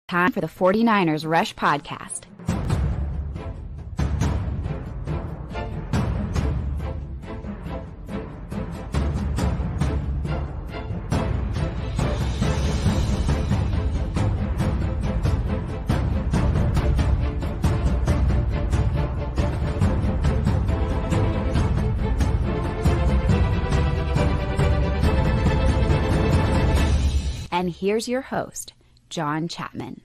Time for the 49ers Rush Podcast. And here's your host, John Chapman.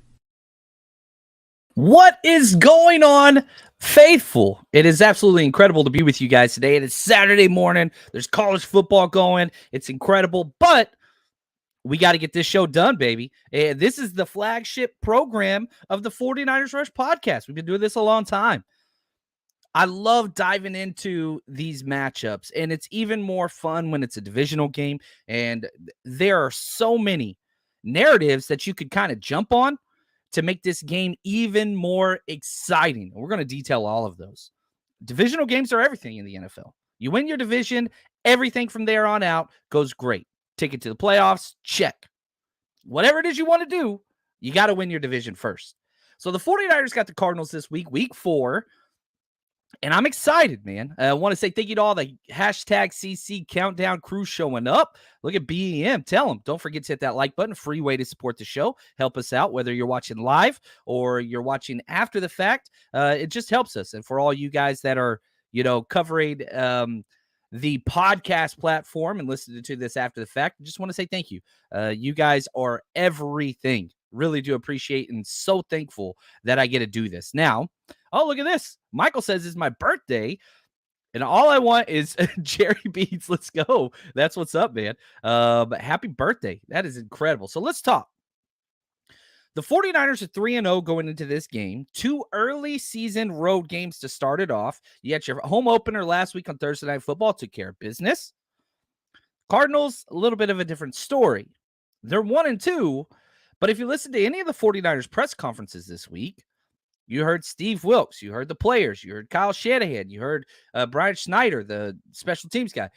What is going on, faithful? It is absolutely incredible to be with you guys today. It is Saturday morning. There's college football going. It's incredible, but we got to get this show done, baby. This is the flagship program of the 49ers Rush Podcast. We've been doing this a long time. I love diving into these matchups, and it's even more fun when it's a divisional game, and there are so many narratives that you could kind of jump on to make this game even more exciting. We're going to detail all of those. Divisional games are everything in the NFL. You win your division, everything from there on out goes great. Ticket to the playoffs, check. Whatever it is you want to do, you got to win your division first. So the 49ers got the Cardinals this week, week 4. And I'm excited, man. I want to say thank you to all the hashtag CC countdown crew showing up. Look at BEM. Tell them. Don't forget to hit that like button. Free way to support the show. Help us out, whether you're watching live or you're watching after the fact. It just helps us. And for all you guys that are, covering the podcast platform and listening to this after the fact, I just want to say thank you. You guys are everything. Really do appreciate and so thankful that I get to do this. Now, oh, look at this. Michael says it's my birthday, and all I want is Jerry Beats. Let's go. That's what's up, man. But happy birthday. That is incredible. So let's talk. The 49ers are 3-0 going into this game. 2 early season road games to start it off. You got your home opener last week on Thursday Night Football. Took care of business. Cardinals, a little bit of a different story. They're 1-2. But if you listen to any of the 49ers press conferences this week, you heard Steve Wilks, you heard the players, you heard Kyle Shanahan, you heard Brian Schneider, the special teams guy,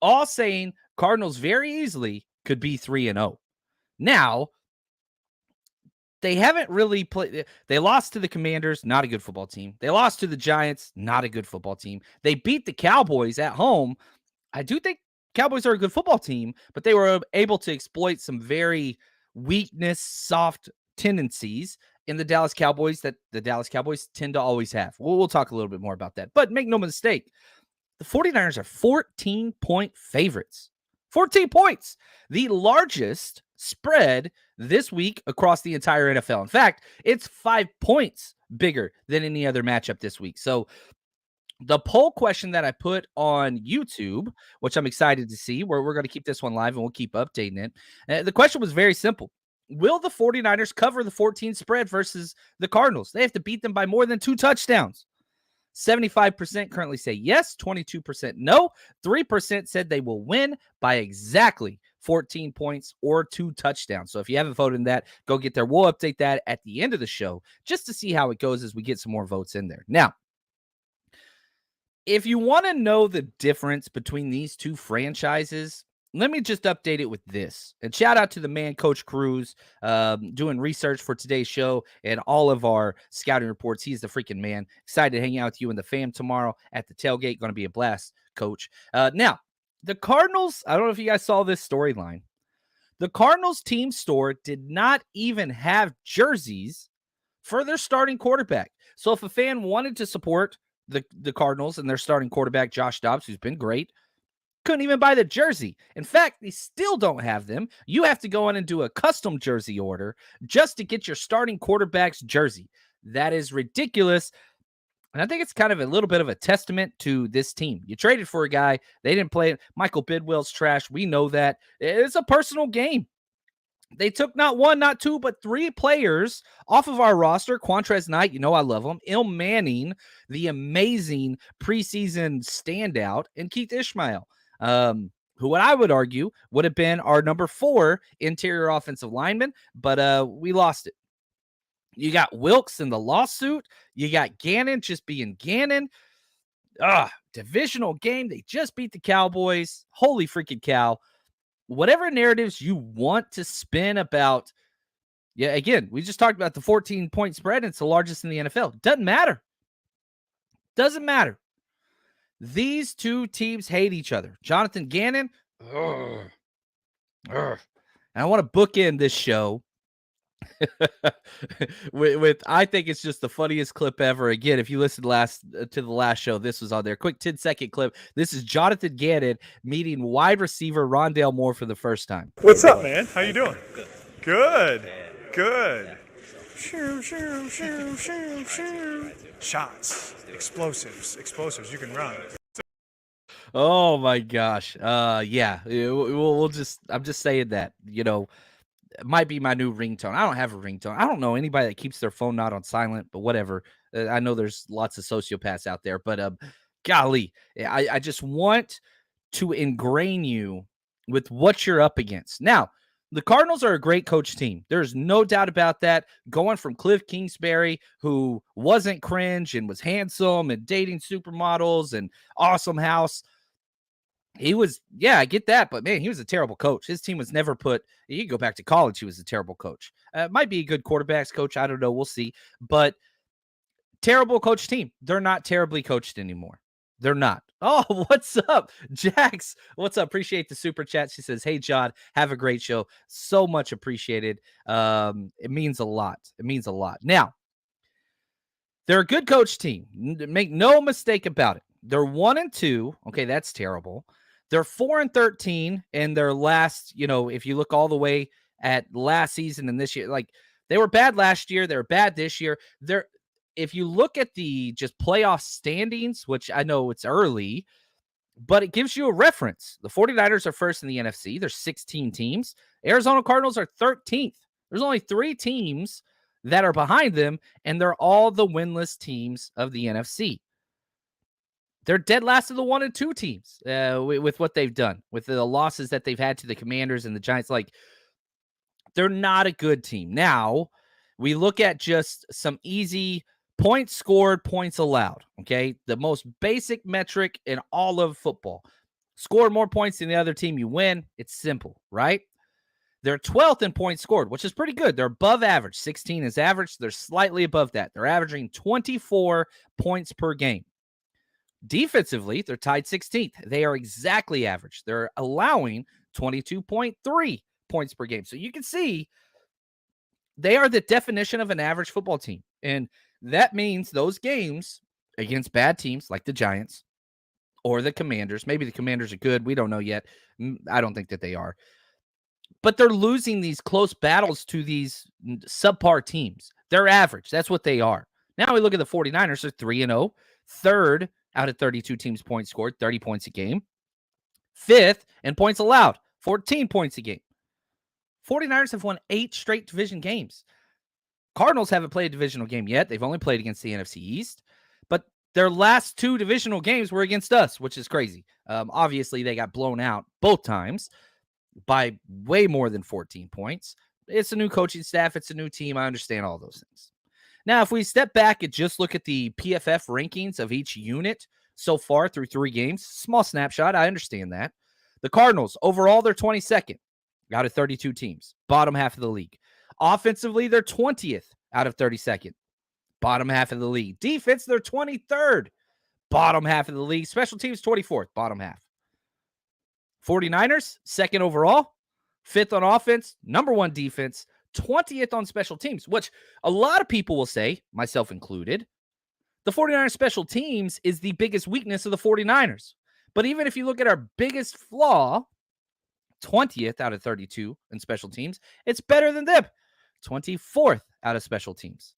all saying Cardinals very easily could be 3-0. Now, they haven't really played. They lost to the Commanders, not a good football team. They lost to the Giants, not a good football team. They beat the Cowboys at home. I do think Cowboys are a good football team, but they were able to exploit some very weakness, soft tendencies in the Dallas Cowboys that the Dallas Cowboys tend to always have. We'll talk a little bit more about that. But make no mistake, the 49ers are 14-point favorites. 14 points. The largest spread this week across the entire NFL. In fact, it's 5 points bigger than any other matchup this week. So the poll question that I put on YouTube, which I'm excited to see, where we're going to keep this one live and we'll keep updating it. The question was very simple. Will the 49ers cover the 14 spread versus the Cardinals? They have to beat them by more than 2 touchdowns. 75% currently say yes, 22% no, 3% said they will win by exactly 14 points or 2 touchdowns. So if you haven't voted in that, go get there. We'll update that at the end of the show just to see how it goes as we get some more votes in there. Now, if you want to know the difference between these two franchises, let me just update it with this. And shout out to the man, Coach Cruz, doing research for today's show and all of our scouting reports. He's the freaking man. Excited to hang out with you and the fam tomorrow at the tailgate. Going to be a blast, Coach. Now, the Cardinals, I don't know if you guys saw this storyline. The Cardinals team store did not even have jerseys for their starting quarterback. So if a fan wanted to support the Cardinals and their starting quarterback, Josh Dobbs, who's been great, couldn't even buy the jersey. In fact, they still don't have them. You have to go in and do a custom jersey order just to get your starting quarterback's jersey. That is ridiculous. And I think it's kind of a little bit of a testament to this team. You traded for a guy. They didn't play it. Michael Bidwell's trash. We know that. It's a personal game. They took not 1, not 2, but 3 players off of our roster. Quantrez Knight, I love him. Il Manning, the amazing preseason standout, and Keith Ishmael, who what I would argue would have been our number 4 interior offensive lineman, but we lost it. You got Wilks in the lawsuit. You got Gannon just being Gannon. Divisional game. They just beat the Cowboys. Holy freaking cow. Whatever narratives you want to spin about Yeah, again, we just talked about the 14-point spread. It's the largest in the NFL. Doesn't matter. Doesn't matter. These two teams hate each other. Jonathan Gannon, and I want to bookend this show with I think it's just the funniest clip ever. Again, if you listened to the last show, this was on there. Quick 10-second clip. This is Jonathan Gannon meeting wide receiver Rondale Moore for the first time. What's up, man? How you doing? Good. Good. Shoo, shoo, shoo, shoo, shoo. Shots. Explosives. You can run. Oh my gosh. Yeah. I'm just saying that, it might be my new ringtone. I don't have a ringtone. I don't know anybody that keeps their phone not on silent, but whatever. I know there's lots of sociopaths out there, but golly, I just want to ingrain you with what you're up against. Now, the Cardinals are a great coach team. There's no doubt about that. Going from Cliff Kingsbury, who wasn't cringe and was handsome and dating supermodels and awesome house. He was, I get that, but man, he was a terrible coach. His team was never you go back to college, he was a terrible coach. Might be a good quarterbacks coach. I don't know. We'll see. But terrible coach team. They're not terribly coached anymore. They're not. Oh, what's up? Jax, what's up? Appreciate the super chat. She says, hey, John, have a great show. So much appreciated. It means a lot. It means a lot. Now, they're a good coach team. Make no mistake about it. They're 1-2. Okay, that's terrible. They're 4-13 in their last, if you look all the way at last season and this year, like they were bad last year. They're bad this year. If you look at the just playoff standings, which I know it's early, but it gives you a reference. The 49ers are first in the NFC. There's 16 teams. Arizona Cardinals are 13th. There's only 3 teams that are behind them, and they're all the winless teams of the NFC. They're dead last of the 1 and 2 teams with what they've done, with the losses that they've had to the Commanders and the Giants. Like, they're not a good team. Now, we look at just some easy points scored, points allowed, okay? The most basic metric in all of football. Score more points than the other team, you win. It's simple, right? They're 12th in points scored, which is pretty good. They're above average. 16 is average. They're slightly above that. They're averaging 24 points per game. Defensively, they're tied 16th. They are exactly average. They're allowing 22.3 points per game. So you can see they are the definition of an average football team. And that means those games against bad teams like the Giants or the Commanders, maybe the Commanders are good. We don't know yet. I don't think that they are. But they're losing these close battles to these subpar teams. They're average. That's what they are. Now we look at the 49ers. They're 3-0. Third out of 32 teams points scored, 30 points a game. 5th in points allowed, 14 points a game. 49ers have won 8 straight division games. Cardinals haven't played a divisional game yet. They've only played against the NFC East. But their last 2 divisional games were against us, which is crazy. Obviously, they got blown out both times by way more than 14 points. It's a new coaching staff. It's a new team. I understand all those things. Now, if we step back and just look at the PFF rankings of each unit so far through 3 games, small snapshot, I understand that. The Cardinals, overall, they're 22nd out of 32 teams, bottom half of the league. Offensively, they're 20th out of 32nd, bottom half of the league. Defense, they're 23rd, bottom half of the league. Special teams, 24th, bottom half. 49ers, 2nd overall, 5th on offense, number 1 defense, 20th on special teams, which a lot of people will say, myself included, the 49ers special teams is the biggest weakness of the 49ers. But even if you look at our biggest flaw, 20th out of 32 in special teams, it's better than them. 24th out of special teams.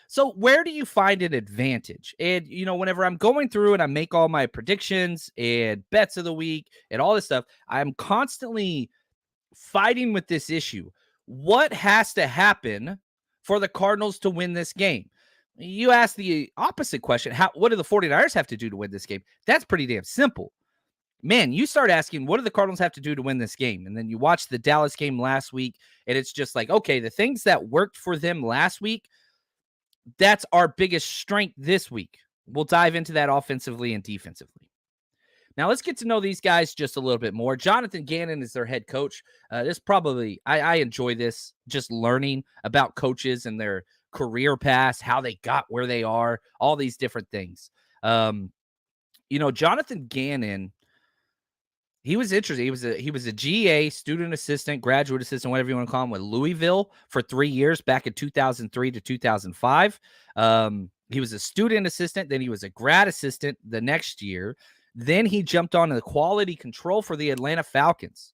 So where do you find an advantage? And, whenever I'm going through and I make all my predictions and bets of the week and all this stuff, I'm constantly fighting with this issue. What has to happen for the Cardinals to win this game? You ask the opposite question. What do the 49ers have to do to win this game? That's pretty damn simple. Man, you start asking, what do the Cardinals have to do to win this game? And then you watch the Dallas game last week, and it's just like, okay, the things that worked for them last week, that's our biggest strength this week. We'll dive into that offensively and defensively. Now let's get to know these guys just a little bit more. Jonathan Gannon is their head coach. This probably, I enjoy this, just learning about coaches and their career paths, how they got where they are, all these different things. Jonathan Gannon, he was interesting. He was a GA, student assistant, graduate assistant, whatever you want to call him, with Louisville for 3 years back in 2003 to 2005. He was a student assistant. Then he was a grad assistant the next year. Then he jumped on the quality control for the Atlanta Falcons.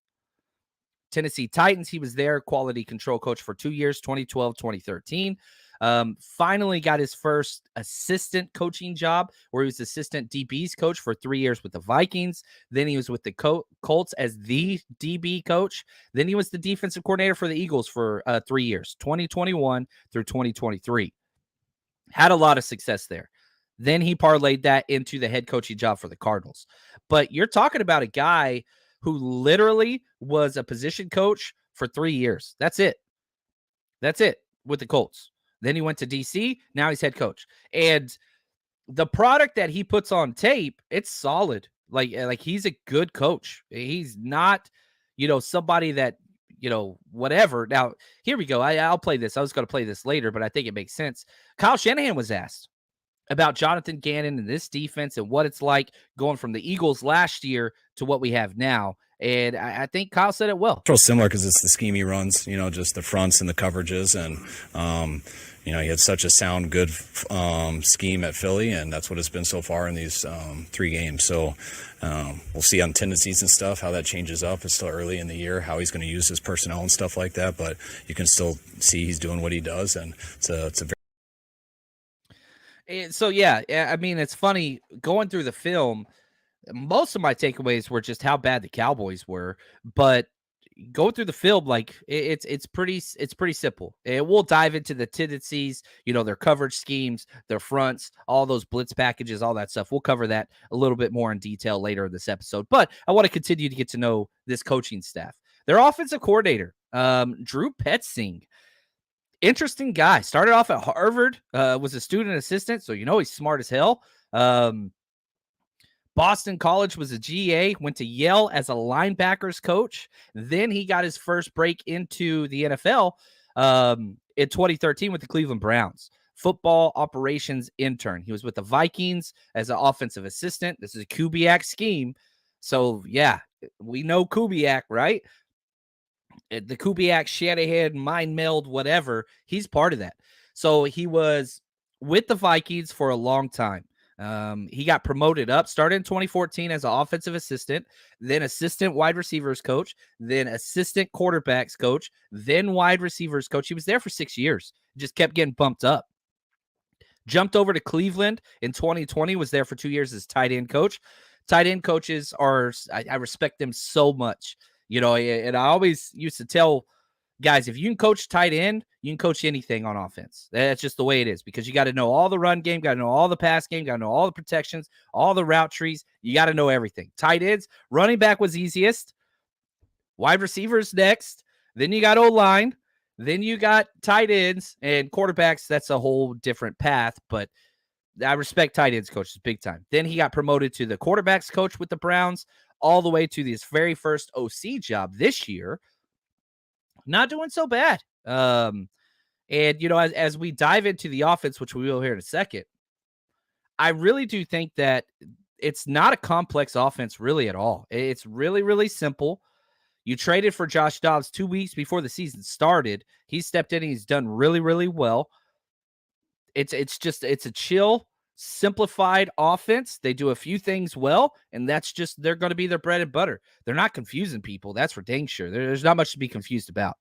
Tennessee Titans, he was their quality control coach for 2 years, 2012, 2013. Finally got his first assistant coaching job where he was assistant DBs coach for 3 years with the Vikings. Then he was with the Colts as the DB coach. Then he was the defensive coordinator for the Eagles for 3 years, 2021 through 2023. Had a lot of success there. Then he parlayed that into the head coaching job for the Cardinals. But you're talking about a guy who literally was a position coach for 3 years. That's it with the Colts. Then he went to DC. Now he's head coach. And the product that he puts on tape, it's solid. Like he's a good coach. He's not, somebody that, whatever. Now, here we go. I'll play this. I was going to play this later, but I think it makes sense. Kyle Shanahan was asked about Jonathan Gannon and this defense and what it's like going from the Eagles last year to what we have now. And I think Kyle said it well. Real similar because it's the scheme he runs, just the fronts and the coverages. And, he had such a sound, good scheme at Philly, and that's what it's been so far in these 3 games. So we'll see on tendencies and stuff how that changes up. It's still early in the year, how he's going to use his personnel and stuff like that. But you can still see he's doing what he does, and it's a very So, yeah, I mean, it's funny going through the film. Most of my takeaways were just how bad the Cowboys were, but going through the film, like it's pretty simple. And we'll dive into the tendencies, their coverage schemes, their fronts, all those blitz packages, all that stuff. We'll cover that a little bit more in detail later in this episode. But I want to continue to get to know this coaching staff. Their offensive coordinator, Drew Petzing. Interesting guy. Started off at Harvard, was a student assistant, so he's smart as hell. Boston College was a GA, went to Yale as a linebackers coach. Then he got his first break into the NFL in 2013 with the Cleveland Browns. Football operations intern. He was with the Vikings as an offensive assistant. This is a Kubiak scheme. So, yeah, we know Kubiak, right? The Kubiak, Shanahan, mind meld, whatever. He's part of that. So he was with the Vikings for a long time. He got promoted up, started in 2014 as an offensive assistant, then assistant wide receivers coach, then assistant quarterbacks coach, then wide receivers coach. He was there for 6 years, just kept getting bumped up. Jumped over to Cleveland in 2020, was there for 2 years as tight end coach. Tight end coaches I respect them so much, and I always used to tell guys, if you can coach tight end, you can coach anything on offense. That's just the way it is, because you got to know all the run game, got to know all the pass game, got to know all the protections, all the route trees. You got to know everything. Tight ends, running back was easiest. Wide receivers next. Then you got O-line. Then you got tight ends and quarterbacks. That's a whole different path, but I respect tight ends coaches big time. Then he got promoted to the quarterbacks coach with the Browns, all the way to his very first OC job this year. Not doing so bad. And, as we dive into the offense, which we will here in a second, I really do think that it's not a complex offense really at all. It's really, really simple. You traded for Josh Dobbs 2 weeks before the season started. He stepped in and he's done really, really well. It's a chill, simplified offense. They do a few things well, and they're going to be their bread and butter. They're not confusing people. That's for dang sure. There's not much to be confused about.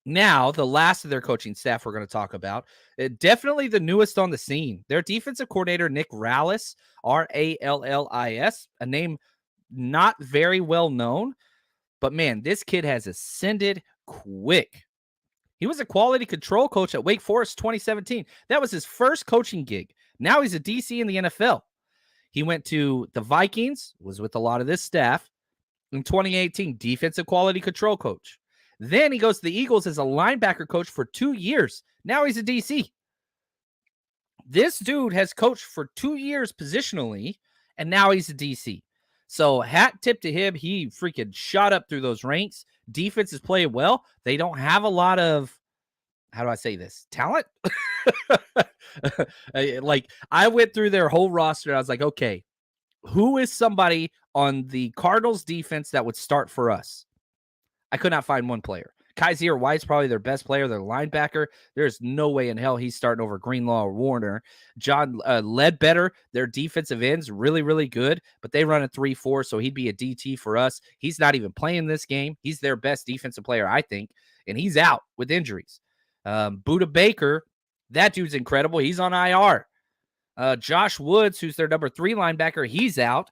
Now, the last of their coaching staff we're going to talk about, definitely the newest on the scene. Their defensive coordinator, Nick Rallis, Rallis, a name not very well known, but man, this kid has ascended quick. He was a quality control coach at Wake Forest 2017. That was his first coaching gig. Now he's a DC in the NFL. He went to the Vikings, was with a lot of this staff. In 2018, defensive quality control coach. Then he goes to the Eagles as a linebacker coach for 2 years. Now he's a DC. This dude has coached for 2 years positionally and now he's a DC. So hat tip to him. He freaking shot up through those ranks. Defense is playing well. They don't have a lot of, how do I say this, talent? Like, I went through their whole roster, and I was like, okay, who is somebody on the Cardinals defense that would start for us? I could not find one player. Kaiser White's probably their best player, their linebacker. There's no way in hell he's starting over Greenlaw or Warner. John Ledbetter, their defensive ends, really, really good, but they run a 3-4, so he'd be a DT for us. He's not even playing this game. He's their best defensive player, I think, and he's out with injuries. Buda Baker, that dude's incredible. He's on IR. Josh Woods, who's their number 3 linebacker, he's out.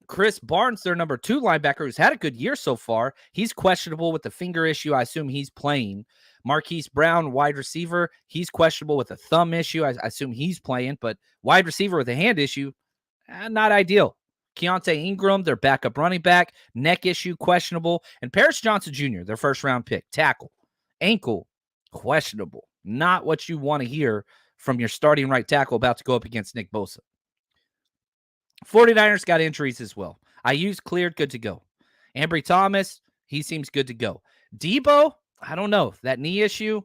Chris Barnes, their number 2 linebacker, who's had a good year so far. He's questionable with the finger issue. I assume he's playing. Marquise Brown, wide receiver, he's questionable with a thumb issue. I assume he's playing, but wide receiver with a hand issue, not ideal. Keontae Ingram, their backup running back, neck issue, questionable. And Paris Johnson Jr., their first-round pick, tackle, ankle, questionable. Not what you want to hear from your starting right tackle about to go up against Nick Bosa. 49ers got injuries as well. IU's cleared, good to go. Ambry Thomas, he seems good to go. Debo, I don't know. That knee issue,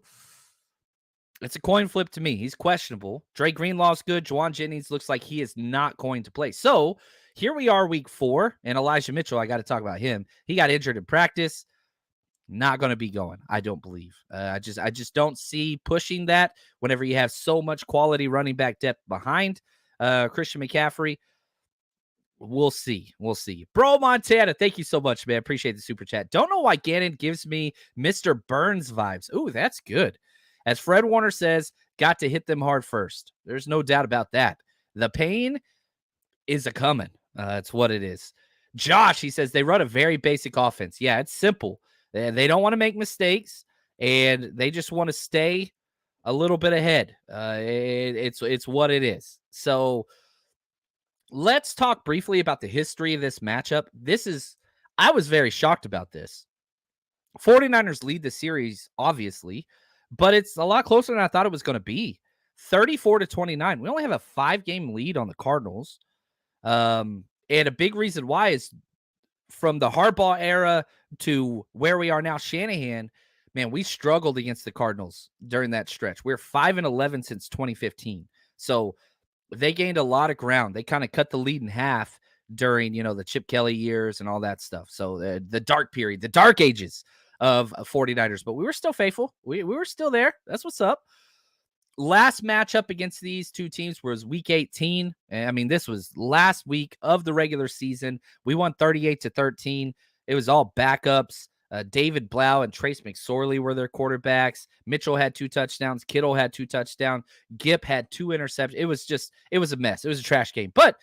it's a coin flip to me. He's questionable. Dre Greenlaw's good. Juwan Jennings looks like he is not going to play. So here we are, week 4, and Elijah Mitchell, I got to talk about him. He got injured in practice. Not going to be going, I don't believe. I just don't see pushing that whenever you have so much quality running back depth behind Christian McCaffrey. We'll see. Bro Montana, thank you so much, man. Appreciate the super chat. Don't know why Gannon gives me Mr. Burns vibes. Ooh, that's good. As Fred Warner says, got to hit them hard first. There's no doubt about that. The pain is a-coming. That's what it is. Josh, he says, they run a very basic offense. Yeah, it's simple. They don't want to make mistakes, and they just want to stay a little bit ahead. It's what it is. So let's talk briefly about the history of this matchup. I was very shocked about this. 49ers lead the series, obviously, but it's a lot closer than I thought it was going to be. 34-29. We only have a 5-game lead on the Cardinals. And a big reason why is from the Harbaugh era to where we are now, Shanahan, man, we struggled against the Cardinals during that stretch. We're 5-11 since 2015. So they gained a lot of ground. They kind of cut the lead in half during, the Chip Kelly years and all that stuff. So the dark period, the dark ages of 49ers, but we were still faithful. We were still there. That's what's up. Last matchup against these two teams was week 18. I mean, this was last week of the regular season. We won 38-13. It was all backups. David Blau and Trace McSorley were their quarterbacks. Mitchell had 2 touchdowns. Kittle had 2 touchdowns. Gipp had 2 interceptions. It was a mess. It was a trash game. But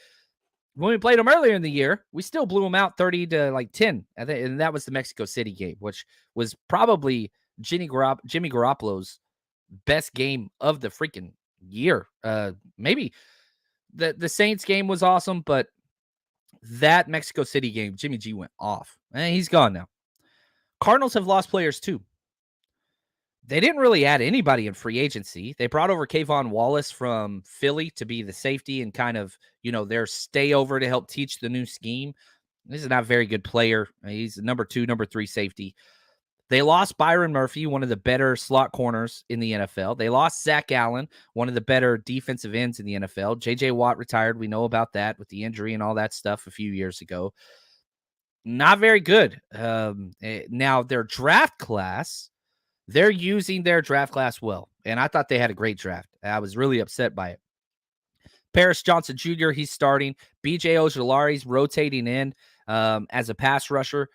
when we played them earlier in the year, we still blew them out 30-10. And that was the Mexico City game, which was probably Jimmy Garoppolo's best game of the freaking year. Maybe the Saints game was awesome, but that Mexico City game, Jimmy G went off. And he's gone now. Cardinals have lost players too. They didn't really add anybody in free agency. They brought over Kayvon Wallace from Philly to be the safety and kind of, their stay over to help teach the new scheme. This is not a very good player. He's number 2, number 3 safety. They lost Byron Murphy, one of the better slot corners in the NFL. They lost Zach Allen, one of the better defensive ends in the NFL. J.J. Watt retired. We know about that with the injury and all that stuff a few years ago. Not very good. Now, their draft class, they're using their draft class well. And I thought they had a great draft. I was really upset by it. Paris Johnson Jr., he's starting. B.J. Ojolari's rotating in as a pass rusher.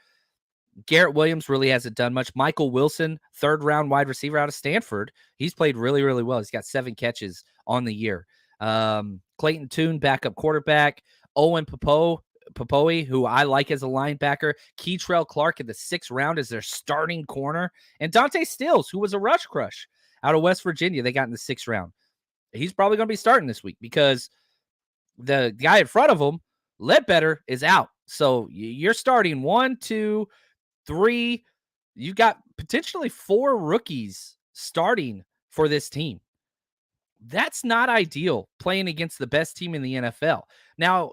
Garrett Williams really hasn't done much. Michael Wilson, 3rd-round wide receiver out of Stanford. He's played really, really well. He's got 7 catches on the year. Clayton Tune, backup quarterback. Owen Popoe, who I like as a linebacker. Keitrell Clark in the 6th round as their starting corner. And Dante Stills, who was a rush crush out of West Virginia. They got in the 6th round. He's probably going to be starting this week because the guy in front of him, Ledbetter, is out. So you're starting 1, 2, 3. You got potentially 4 rookies starting for this team. That's not ideal playing against the best team in the NFL. Now,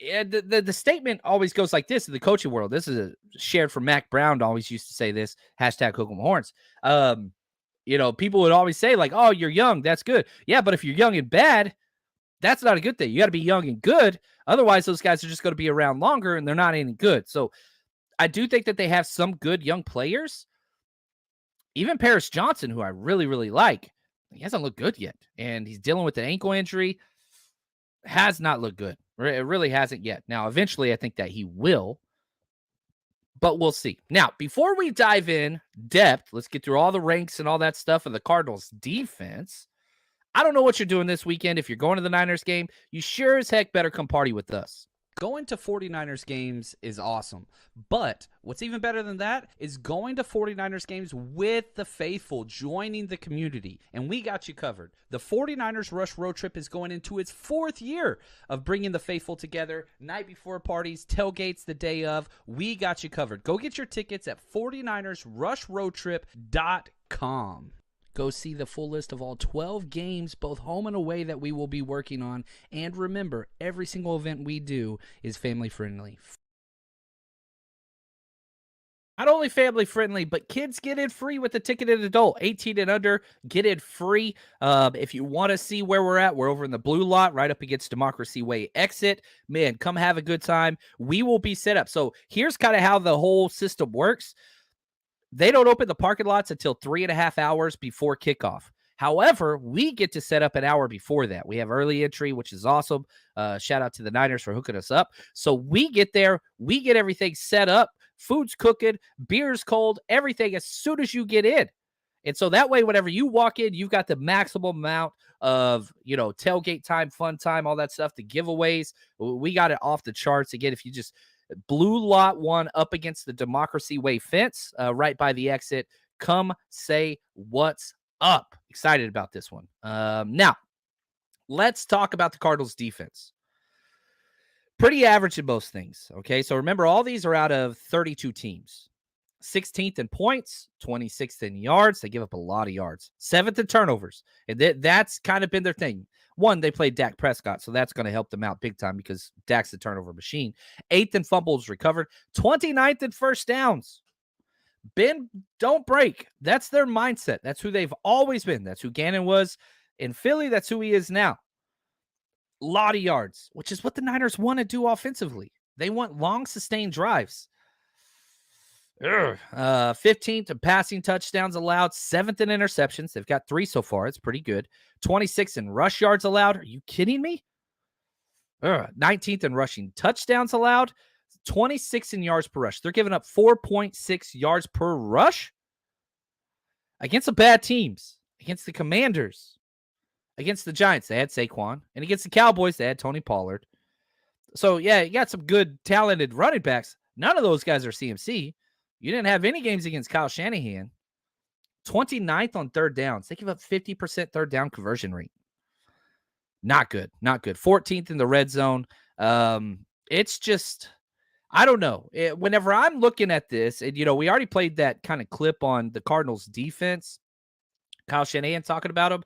the statement always goes like this in the coaching world. This is shared from Mac Brown. Always used to say this, hashtag Hook 'em Horns. People would always say like, oh, you're young. That's good. Yeah, but if you're young and bad, that's not a good thing. You got to be young and good. Otherwise, those guys are just going to be around longer and they're not any good. So I do think that they have some good young players. Even Paris Johnson, who I really, really like, he hasn't looked good yet. And he's dealing with an ankle injury. Has not looked good. It really hasn't yet. Now, eventually, I think that he will. But we'll see. Now, before we dive in depth, let's get through all the ranks and all that stuff of the Cardinals defense. I don't know what you're doing this weekend. If you're going to the Niners game, you sure as heck better come party with us. Going to 49ers games is awesome, but what's even better than that is going to 49ers games with the faithful, joining the community, and we got you covered. The 49ers Rush Road Trip is going into its 4th year of bringing the faithful together, night before parties, tailgates the day of. We got you covered. Go get your tickets at 49ersrushroadtrip.com. Go see the full list of all 12 games, both home and away, that we will be working on. And remember, every single event we do is family friendly. Not only family friendly, but kids get in free with the ticketed adult. 18 and under, get in free. If you want to see where we're at, we're over in the blue lot, right up against Democracy Way exit. Man, come have a good time. We will be set up. So here's kind of how the whole system works. They don't open the parking lots until 3.5 hours before kickoff. However, we get to set up an hour before that. We have early entry, which is awesome. Shout out to the Niners for hooking us up. So we get there. We get everything set up. Food's cooking. Beer's cold. Everything as soon as you get in. And so that way, whenever you walk in, you've got the maximum amount of, tailgate time, fun time, all that stuff, the giveaways. We got it off the charts. Again, if you just blue lot 1 up against the Democracy Way fence, right by the exit. Come say what's up. Excited about this one. Now, let's talk about the Cardinals defense. Pretty average in most things. Okay, so remember, all these are out of 32 teams. 16th in points, 26th in yards. They give up a lot of yards. 7th in turnovers. And that's kind of been their thing. One, they played Dak Prescott, so that's going to help them out big time because Dak's the turnover machine. 8th in fumbles recovered. 29th in first downs. Bend, don't break. That's their mindset. That's who they've always been. That's who Gannon was in Philly. That's who he is now. A lot of yards, which is what the Niners want to do offensively. They want long, sustained drives. 15th in passing touchdowns allowed, 7th in interceptions. They've got 3 so far. It's pretty good. 26th in rush yards allowed. Are you kidding me? 19th in rushing touchdowns allowed, 26th in yards per rush. They're giving up 4.6 yards per rush against the bad teams, against the Commanders, against the Giants. They had Saquon, and against the Cowboys, they had Tony Pollard. So, yeah, you got some good, talented running backs. None of those guys are CMC. You didn't have any games against Kyle Shanahan. 29th on third downs. They give up 50% third down conversion rate. Not good. Not good. 14th in the red zone. It's just, I don't know. Whenever I'm looking at this, and, we already played that kind of clip on the Cardinals defense, Kyle Shanahan talking about him.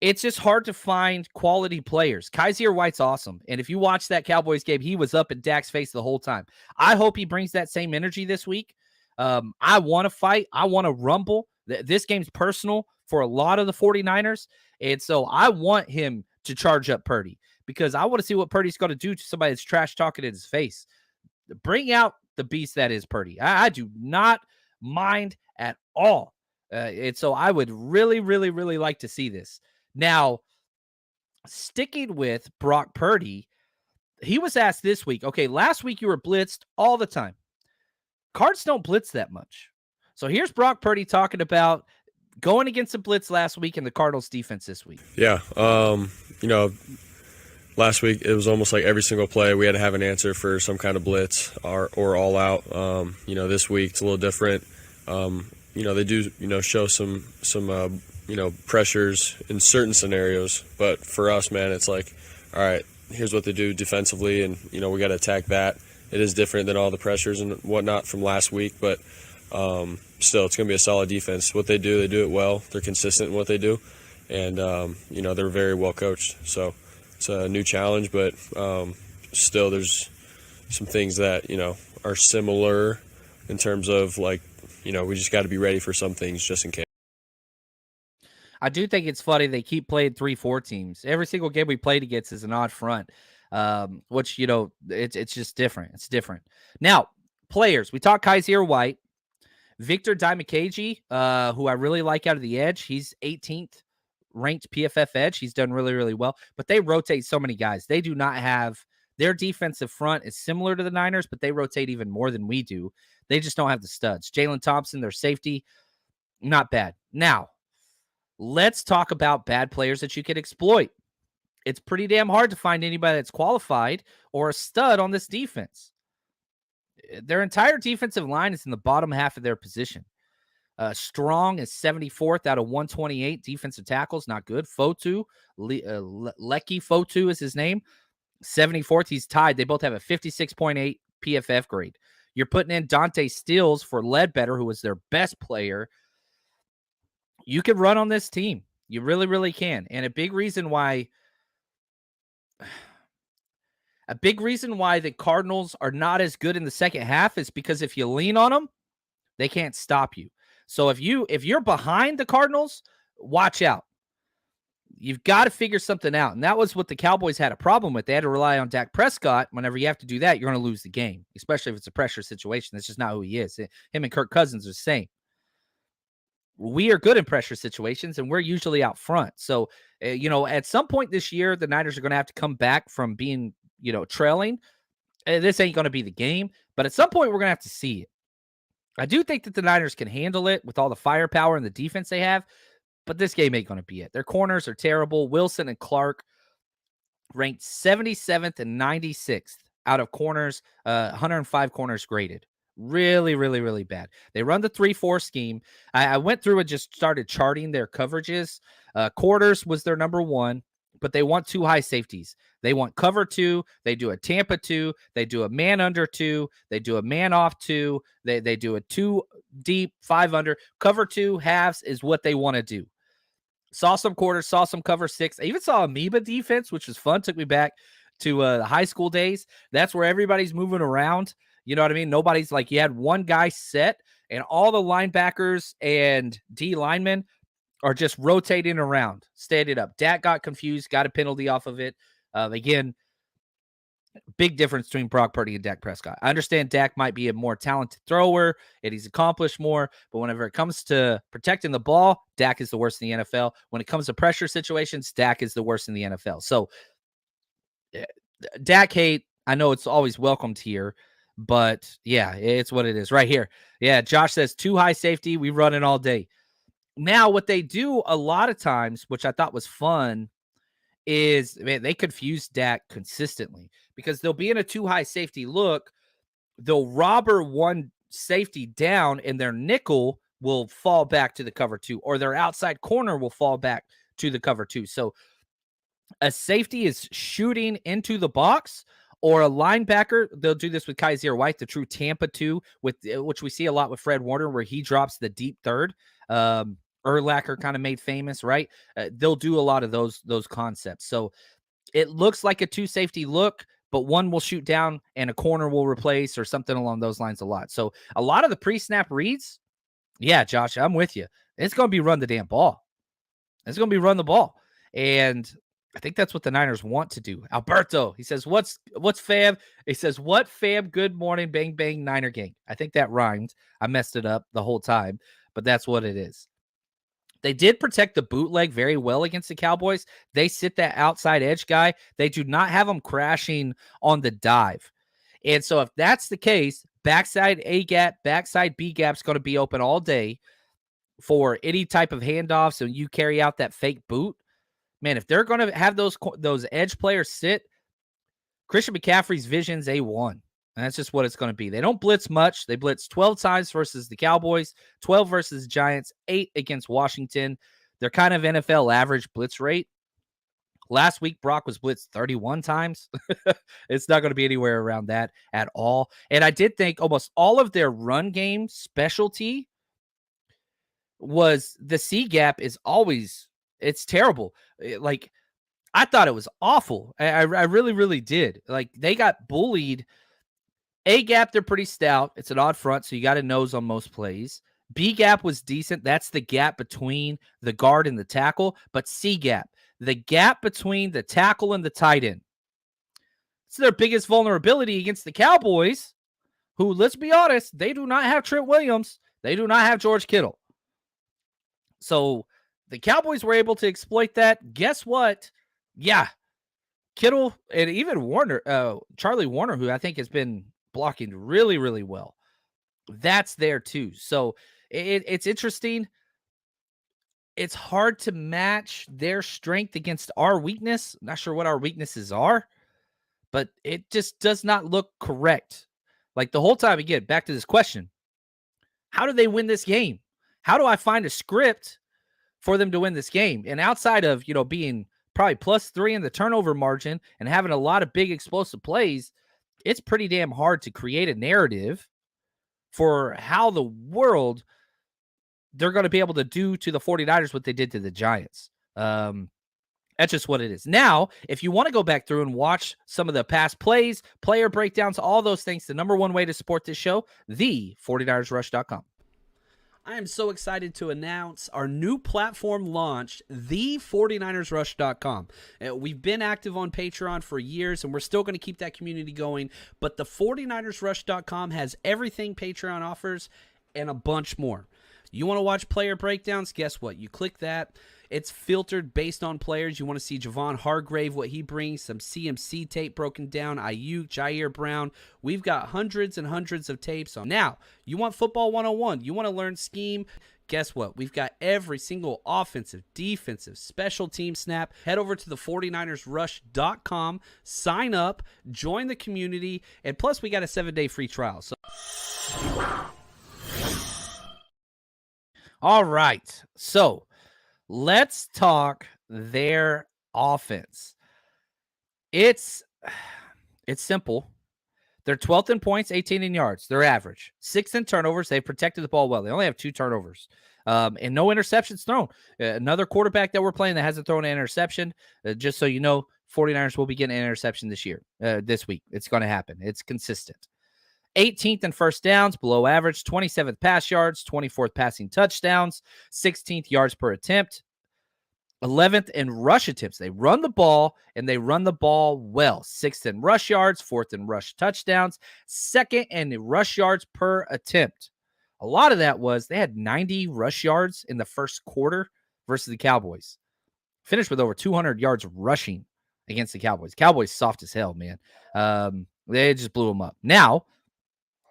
It's just hard to find quality players. Kaiser White's awesome. And if you watch that Cowboys game, he was up in Dak's face the whole time. I hope he brings that same energy this week. I want to fight. I want to rumble. This game's personal for a lot of the 49ers. And so I want him to charge up Purdy because I want to see what Purdy's going to do to somebody that's trash talking in his face. Bring out the beast that is Purdy. I do not mind at all. And so I would really, really, really like to see this. Now, sticking with Brock Purdy, he was asked this week, okay, last week you were blitzed all the time. Cards don't blitz that much. So here's Brock Purdy talking about going against the blitz last week and the Cardinals defense this week. Yeah, last week it was almost like every single play we had to have an answer for some kind of blitz or all out. This week it's a little different. They do, show some pressures in certain scenarios. But for us, man, it's like, all right, here's what they do defensively, and, we got to attack that. It is different than all the pressures and whatnot from last week, but still, it's going to be a solid defense. What they do it well. They're consistent in what they do. and they're very well coached. So it's a new challenge, but still there's some things that are similar in terms of we just got to be ready for some things just in case. I do think it's funny they keep playing 3-4 teams. Every single game we played against is an odd front, which, it's just different. It's different. Now, players. We talked Kaiser White. Victor Dimukeji, who I really like out of the edge. He's 18th ranked PFF edge. He's done really, really well. But they rotate so many guys. They do not have – their defensive front is similar to the Niners, but they rotate even more than we do. They just don't have the studs. Jalen Thompson, their safety, not bad. Now, let's talk about bad players that you can exploit. It's pretty damn hard to find anybody that's qualified or a stud on this defense. Their entire defensive line is in the bottom half of their position. Strong is 74th out of 128 defensive tackles. Not good. Fotu, Lecky Fotu is his name. 74th. He's tied. They both have a 56.8 PFF grade. You're putting in Dante Stills for Ledbetter, who was their best player. You can run on this team. You really, really can. And a big reason why the Cardinals are not as good in the second half is because if you lean on them, they can't stop you. So if you're behind the Cardinals, watch out. You've got to figure something out. And that was what the Cowboys had a problem with. They had to rely on Dak Prescott. Whenever you have to do that, you're going to lose the game, especially if it's a pressure situation. That's just not who he is. Him and Kirk Cousins are the same. We are good in pressure situations, and we're usually out front. So, at some point this year, the Niners are going to have to come back from being, trailing. This ain't going to be the game, but at some point we're going to have to see it. I do think that the Niners can handle it with all the firepower and the defense they have, but this game ain't going to be it. Their corners are terrible. Wilson and Clark ranked 77th and 96th out of corners, 105 corners graded. Really, really, really bad. They run the 3-4 scheme. I went through and just started charting their coverages. Quarters was their number one, but they want two high safeties. They want cover 2. They do a Tampa 2. They do a man under 2. They do a man off 2. They do a 2 deep, 5 under. Cover 2 halves is what they want to do. Saw some quarters, saw some cover 6. I even saw amoeba defense, which was fun. Took me back to the high school days. That's where everybody's moving around. You know what I mean? Nobody's like, you had one guy set and all the linebackers and D linemen are just rotating around, standing up. Dak got confused, got a penalty off of it. Again, big difference between Brock Purdy and Dak Prescott. I understand Dak might be a more talented thrower and he's accomplished more, but whenever it comes to protecting the ball, Dak is the worst in the NFL. When it comes to pressure situations, Dak is the worst in the NFL. So Dak hate, I know it's always welcomed here, but yeah, it's what it is right here. Yeah, Josh says too high safety. We run it all day. Now, what they do a lot of times, which I thought was fun, is they confuse Dak consistently because they'll be in a too high safety look. They'll robber one safety down and their nickel will fall back to the cover 2, or their outside corner will fall back to the cover 2. So a safety is shooting into the box, or a linebacker. They'll do this with Kaiser White, the true Tampa 2, which we see a lot with Fred Warner, where he drops the deep third. Urlacher kind of made famous, right? They'll do a lot of those concepts. So it looks like a 2 safety look, but one will shoot down and a corner will replace or something along those lines a lot. So a lot of the pre-snap reads, yeah, Josh, I'm with you. It's going to be run the damn ball. It's going to be run the ball. And I think that's what the Niners want to do. Alberto, he says, what's fam? He says, what fam? Good morning, bang, bang, Niner gang. I think that rhymed. I messed it up the whole time, but that's what it is. They did protect the bootleg very well against the Cowboys. They sit that outside edge guy. They do not have him crashing on the dive. And so if that's the case, backside A gap, backside B gap is going to be open all day for any type of handoffs, and you carry out that fake boot. Man, if they're going to have those edge players sit, Christian McCaffrey's vision's A1. And that's just what it's going to be. They don't blitz much. They blitz 12 times versus the Cowboys, 12 versus the Giants, 8 against Washington. They're kind of NFL average blitz rate. Last week, Brock was blitzed 31 times. It's not going to be anywhere around that at all. And I did think almost all of their run game specialty was the C gap is always It's terrible. Like, I thought it was awful. I really, really did. Like, they got bullied. A gap, they're pretty stout. It's an odd front, so you got a nose on most plays. B gap was decent. That's the gap between the guard and the tackle. But C gap, the gap between the tackle and the tight end. It's their biggest vulnerability against the Cowboys, who, let's be honest, they do not have Trent Williams. They do not have George Kittle. So the Cowboys were able to exploit that. Guess what? Yeah, Kittle and even Warner, Charlie Warner, who I think has been blocking really, really well, that's there too. So it's interesting. It's hard to match their strength against our weakness. Not sure what our weaknesses are, but it just does not look correct. Like the whole time, again, back to this question, how do they win this game? How do I find a script for them to win this game? And outside of, being probably +3 in the turnover margin and having a lot of big explosive plays, it's pretty damn hard to create a narrative for how the world they're going to be able to do to the 49ers what they did to the Giants. That's just what it is. Now, if you want to go back through and watch some of the past plays, player breakdowns, all those things, the number one way to support this show, the49ersrush.com. I am so excited to announce our new platform launch, the49ersrush.com. We've been active on Patreon for years, and we're still going to keep that community going, but the 49ersrush.com has everything Patreon offers and a bunch more. You want to watch player breakdowns? Guess what? You click that. It's filtered based on players. You want to see Javon Hargrave, what he brings, some CMC tape broken down, Ayuk, Jair Brown. We've got hundreds and hundreds of tapes on. Now, you want football 101. You want to learn scheme. Guess what? We've got every single offensive, defensive, special team snap. Head over to the 49ersrush.com, sign up, join the community, and plus we got a 7-day free trial. So, all right. So, let's talk their offense. It's simple. They're 12th in points, 18 in yards. They're average. 6th in turnovers. They've protected the ball well. They only have 2 turnovers. And no interceptions thrown. Another quarterback that we're playing that hasn't thrown an interception. Just so you know, 49ers will be getting an interception this week. It's going to happen. It's consistent. 18th in first downs, below average, 27th pass yards, 24th passing touchdowns, 16th yards per attempt, 11th in rush attempts. They run the ball, and they run the ball well. 6th in rush yards, 4th in rush touchdowns, 2nd in rush yards per attempt. A lot of that was they had 90 rush yards in the first quarter versus the Cowboys. Finished with over 200 yards rushing against the Cowboys. Cowboys soft as hell, man. They just blew them up. Now,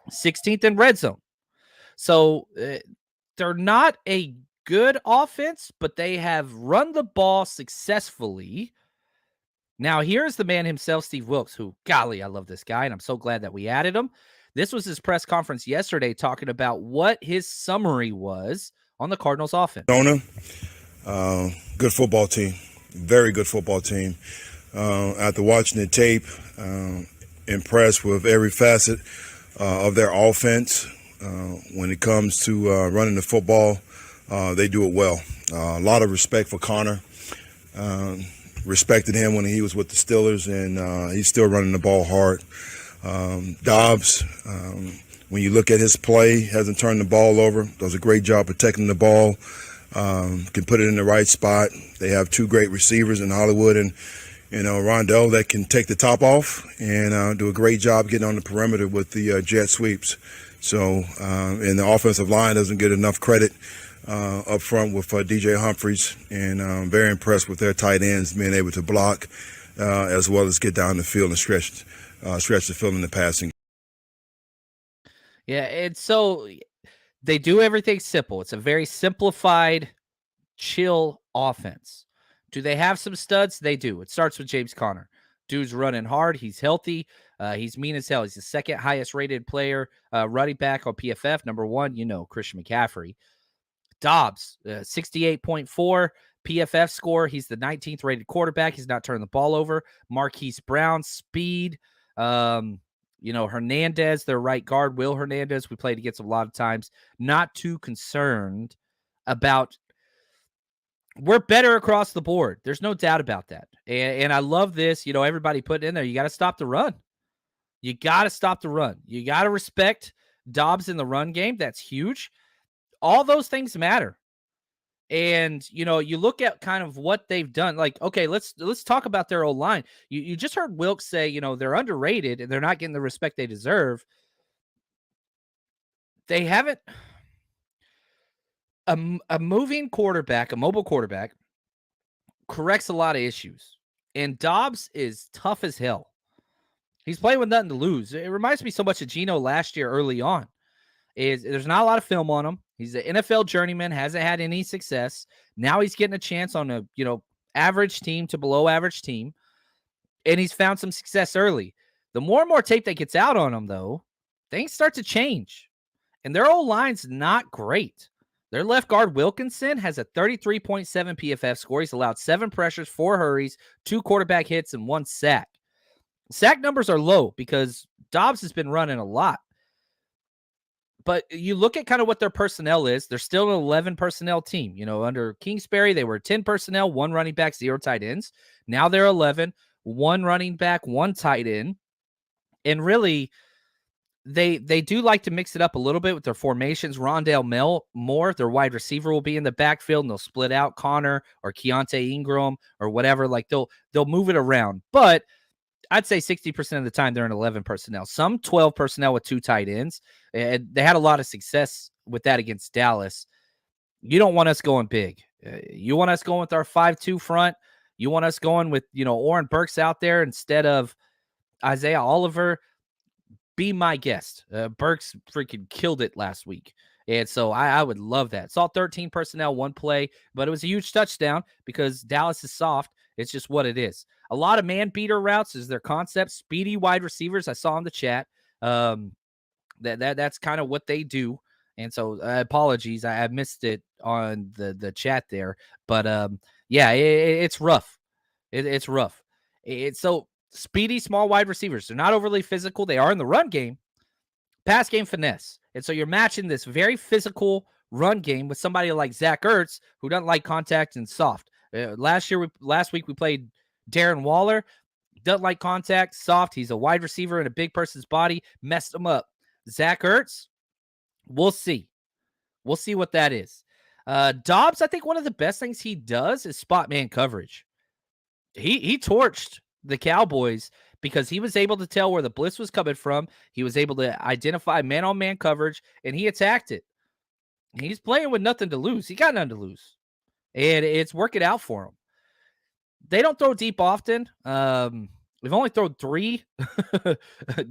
16th in red zone. So they're not a good offense, but they have run the ball successfully. Now, here's the man himself, Steve Wilks, who, golly, I love this guy, and I'm so glad that we added him. This was his press conference yesterday talking about what his summary was on the Cardinals offense. Good football team. Very good football team. After watching the tape, impressed with every facet of their offense. When it comes to running the football, they do it well. A lot of respect for Connor. Respected him when he was with the Steelers, and he's still running the ball hard. Dobbs, when you look at his play, hasn't turned the ball over. Does a great job protecting the ball. Can put it in the right spot. They have 2 great receivers in Hollywood and Rondell that can take the top off and do a great job getting on the perimeter with the jet sweeps. So, and the offensive line doesn't get enough credit up front with DJ Humphries, and I'm very impressed with their tight ends being able to block as well as get down the field and stretch the field in the passing. Yeah, and so they do everything simple. It's a very simplified, chill offense. Do they have some studs? They do. It starts with James Conner. Dude's running hard. He's healthy. He's mean as hell. He's the 2nd highest rated player running back on PFF. Number 1, Christian McCaffrey. Dobbs, 68.4 PFF score. He's the 19th rated quarterback. He's not turning the ball over. Marquise Brown, speed. Hernandez, their right guard, Will Hernandez, we played against a lot of times. Not too concerned about we're better across the board. There's no doubt about that. And I love this. Everybody put in there. You got to stop the run. You got to stop the run. You got to respect Dobbs in the run game. That's huge. All those things matter. And, you look at kind of what they've done. Like, okay, let's talk about their old line. You just heard Wilks say, they're underrated and they're not getting the respect they deserve. They haven't. A moving quarterback, a mobile quarterback, corrects a lot of issues. And Dobbs is tough as hell. He's playing with nothing to lose. It reminds me so much of Geno last year early on. There's not a lot of film on him. He's an NFL journeyman, hasn't had any success. Now he's getting a chance on a, average team to below average team. And he's found some success early. The more and more tape that gets out on him, though, things start to change. And their old line's not great. Their left guard, Wilkinson, has a 33.7 PFF score. He's allowed 7 pressures, 4 hurries, 2 quarterback hits, and 1 sack. Sack numbers are low because Dobbs has been running a lot. But you look at kind of what their personnel is. They're still an 11 personnel team. Under Kingsbury, they were 10 personnel, 1 running back, 0 tight ends. Now they're 11, 1 running back, 1 tight end. And really, they do like to mix it up a little bit with their formations. Rondale Moore, their wide receiver, will be in the backfield, and they'll split out Connor or Keontae Ingram or whatever. Like they'll move it around. But I'd say 60% of the time they're in 11 personnel. Some 12 personnel with 2 tight ends. And they had a lot of success with that against Dallas. You don't want us going big. You want us going with our 5-2 front. You want us going with, Oren Burks out there instead of Isaiah Oliver. Be my guest. Burks freaking killed it last week. And so I would love that. Saw 13 personnel, 1 play, but it was a huge touchdown because Dallas is soft. It's just what it is. A lot of man beater routes is their concept. Speedy wide receivers. I saw in the chat. That's kind of what they do. And so apologies. I missed it on the chat there, but it's rough. It's rough. It's so speedy, small wide receivers. They're not overly physical. They are in the run game, pass game finesse. And so you're matching this very physical run game with somebody like Zach Ertz, who doesn't like contact and soft. Last week we played Darren Waller, doesn't like contact, soft. He's a wide receiver in a big person's body, messed him up. Zach Ertz, we'll see. We'll see what that is. Dobbs, I think one of the best things he does is spot man coverage. He torched the Cowboys because he was able to tell where the blitz was coming from. He was able to identify man-on-man coverage, and he attacked it. He's playing with nothing to lose. He got nothing to lose. And it's working out for him. They don't throw deep often. We've only thrown 3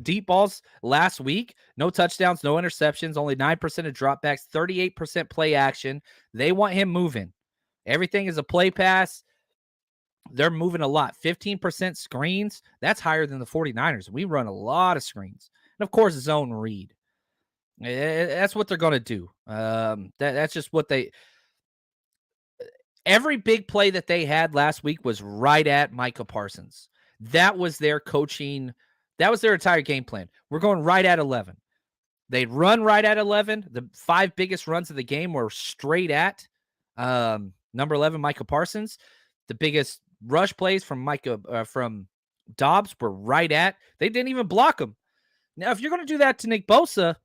deep balls last week. No touchdowns, no interceptions, only 9% of dropbacks, 38% play action. They want him moving. Everything is a play pass. They're moving a lot. 15% screens. That's higher than the 49ers. We run a lot of screens. And, of course, zone read. That's what they're going to do. That's just what they – every big play that they had last week was right at Micah Parsons. That was their coaching. That was their entire game plan. We're going right at 11. They'd run right at 11. The 5 biggest runs of the game were straight at number 11, Micah Parsons. The biggest rush plays from from Dobbs were right at. They didn't even block him. Now, if you're going to do that to Nick Bosa,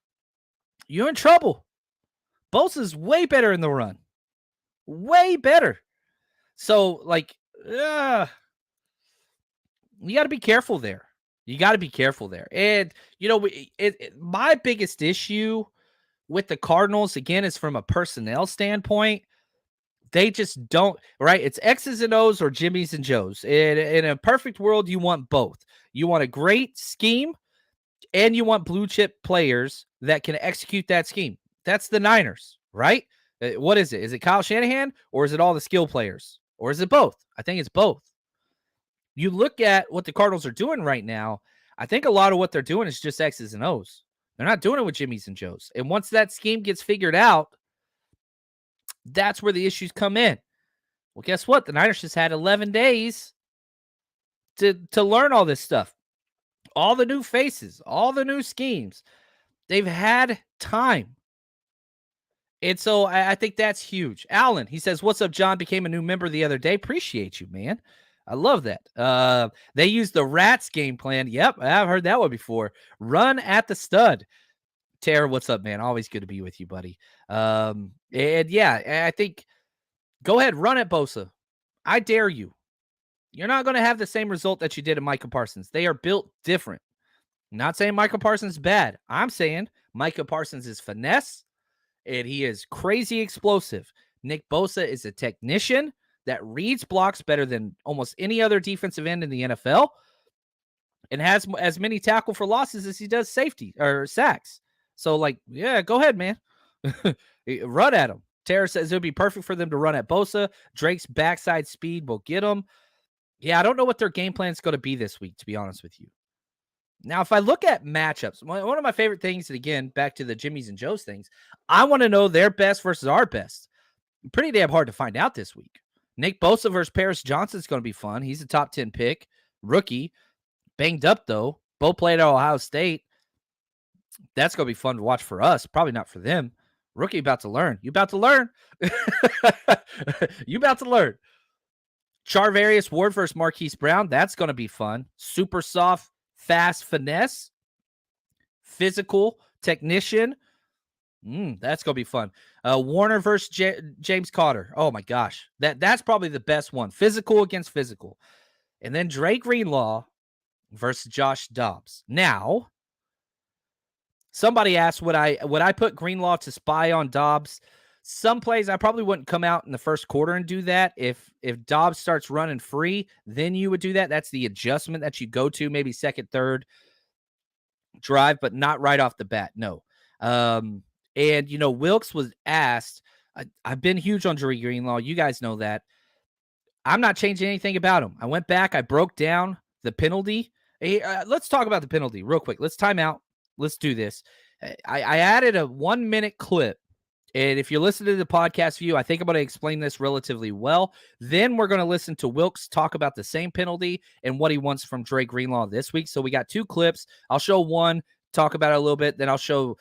you're in trouble. Bosa's way better in the run. Way better. So, you got to be careful there. And, my biggest issue with the Cardinals, again, is from a personnel standpoint. They just don't, right? It's X's and O's or Jimmy's and Joe's. In a perfect world, you want both. You want a great scheme, and you want blue chip players that can execute that scheme. That's the Niners, right? What is it? Is it Kyle Shanahan, or is it all the skill players? Or is it both? I think it's both. You look at what the Cardinals are doing right now, I think a lot of what they're doing is just X's and O's. They're not doing it with Jimmy's and Joe's. And once that scheme gets figured out, that's where the issues come in. Well, guess what? The Niners just had 11 days to learn all this stuff. All the new faces, all the new schemes. They've had time. And so I think that's huge. Alan, he says, "What's up, John? Became a new member the other day. Appreciate you, man. I love that. They used the Rats game plan. Yep, I've heard that one before. Run at the stud. Tara, what's up, man? Always good to be with you, buddy. And yeah, I think go ahead, run at Bosa. I dare you. You're not going to have the same result that you did in Micah Parsons. They are built different. I'm not saying Micah Parsons is bad. I'm saying Micah Parsons is finesse, and he is crazy explosive. Nick Bosa is a technician that reads blocks better than almost any other defensive end in the NFL and has as many tackle for losses as he does safety or sacks. So, like, yeah, go ahead, man. Run at him. Tara says it would be perfect for them to run at Bosa. Drake's backside speed will get him. Yeah, I don't know what their game plan is going to be this week, to be honest with you. Now, if I look at matchups, one of my favorite things, and again, back to the Jimmys and Joes things, I want to know their best versus our best. Pretty damn hard to find out this week. Nick Bosa versus Paris Johnson is going to be fun. He's a top 10 pick. Rookie. Banged up, though. Both played at Ohio State. That's going to be fun to watch for us. Probably not for them. Rookie about to learn. You about to learn. You about to learn. Charvarius Ward versus Marquise Brown. That's going to be fun. Super soft, fast finesse. Physical technician. That's going to be fun. Warner versus James Cotter. Oh, my gosh. That's probably the best one. Physical against physical. And then Dre Greenlaw versus Josh Dobbs. Now, somebody asked, would I put Greenlaw to spy on Dobbs? Some plays I probably wouldn't come out in the first quarter and do that. If Dobbs starts running free, then you would do that. That's the adjustment that you go to, maybe second, third drive, but not right off the bat. No. And, Wilks was asked, I've been huge on Dre Greenlaw. You guys know that. I'm not changing anything about him. I went back. I broke down the penalty. Let's talk about the penalty real quick. Let's time out. Let's do this. I added a 1-minute clip. And if you're listening to the podcast view, I think I'm going to explain this relatively well. Then we're going to listen to Wilks talk about the same penalty and what he wants from Dre Greenlaw this week. So we got 2 clips. I'll show one, talk about it a little bit. Then I'll show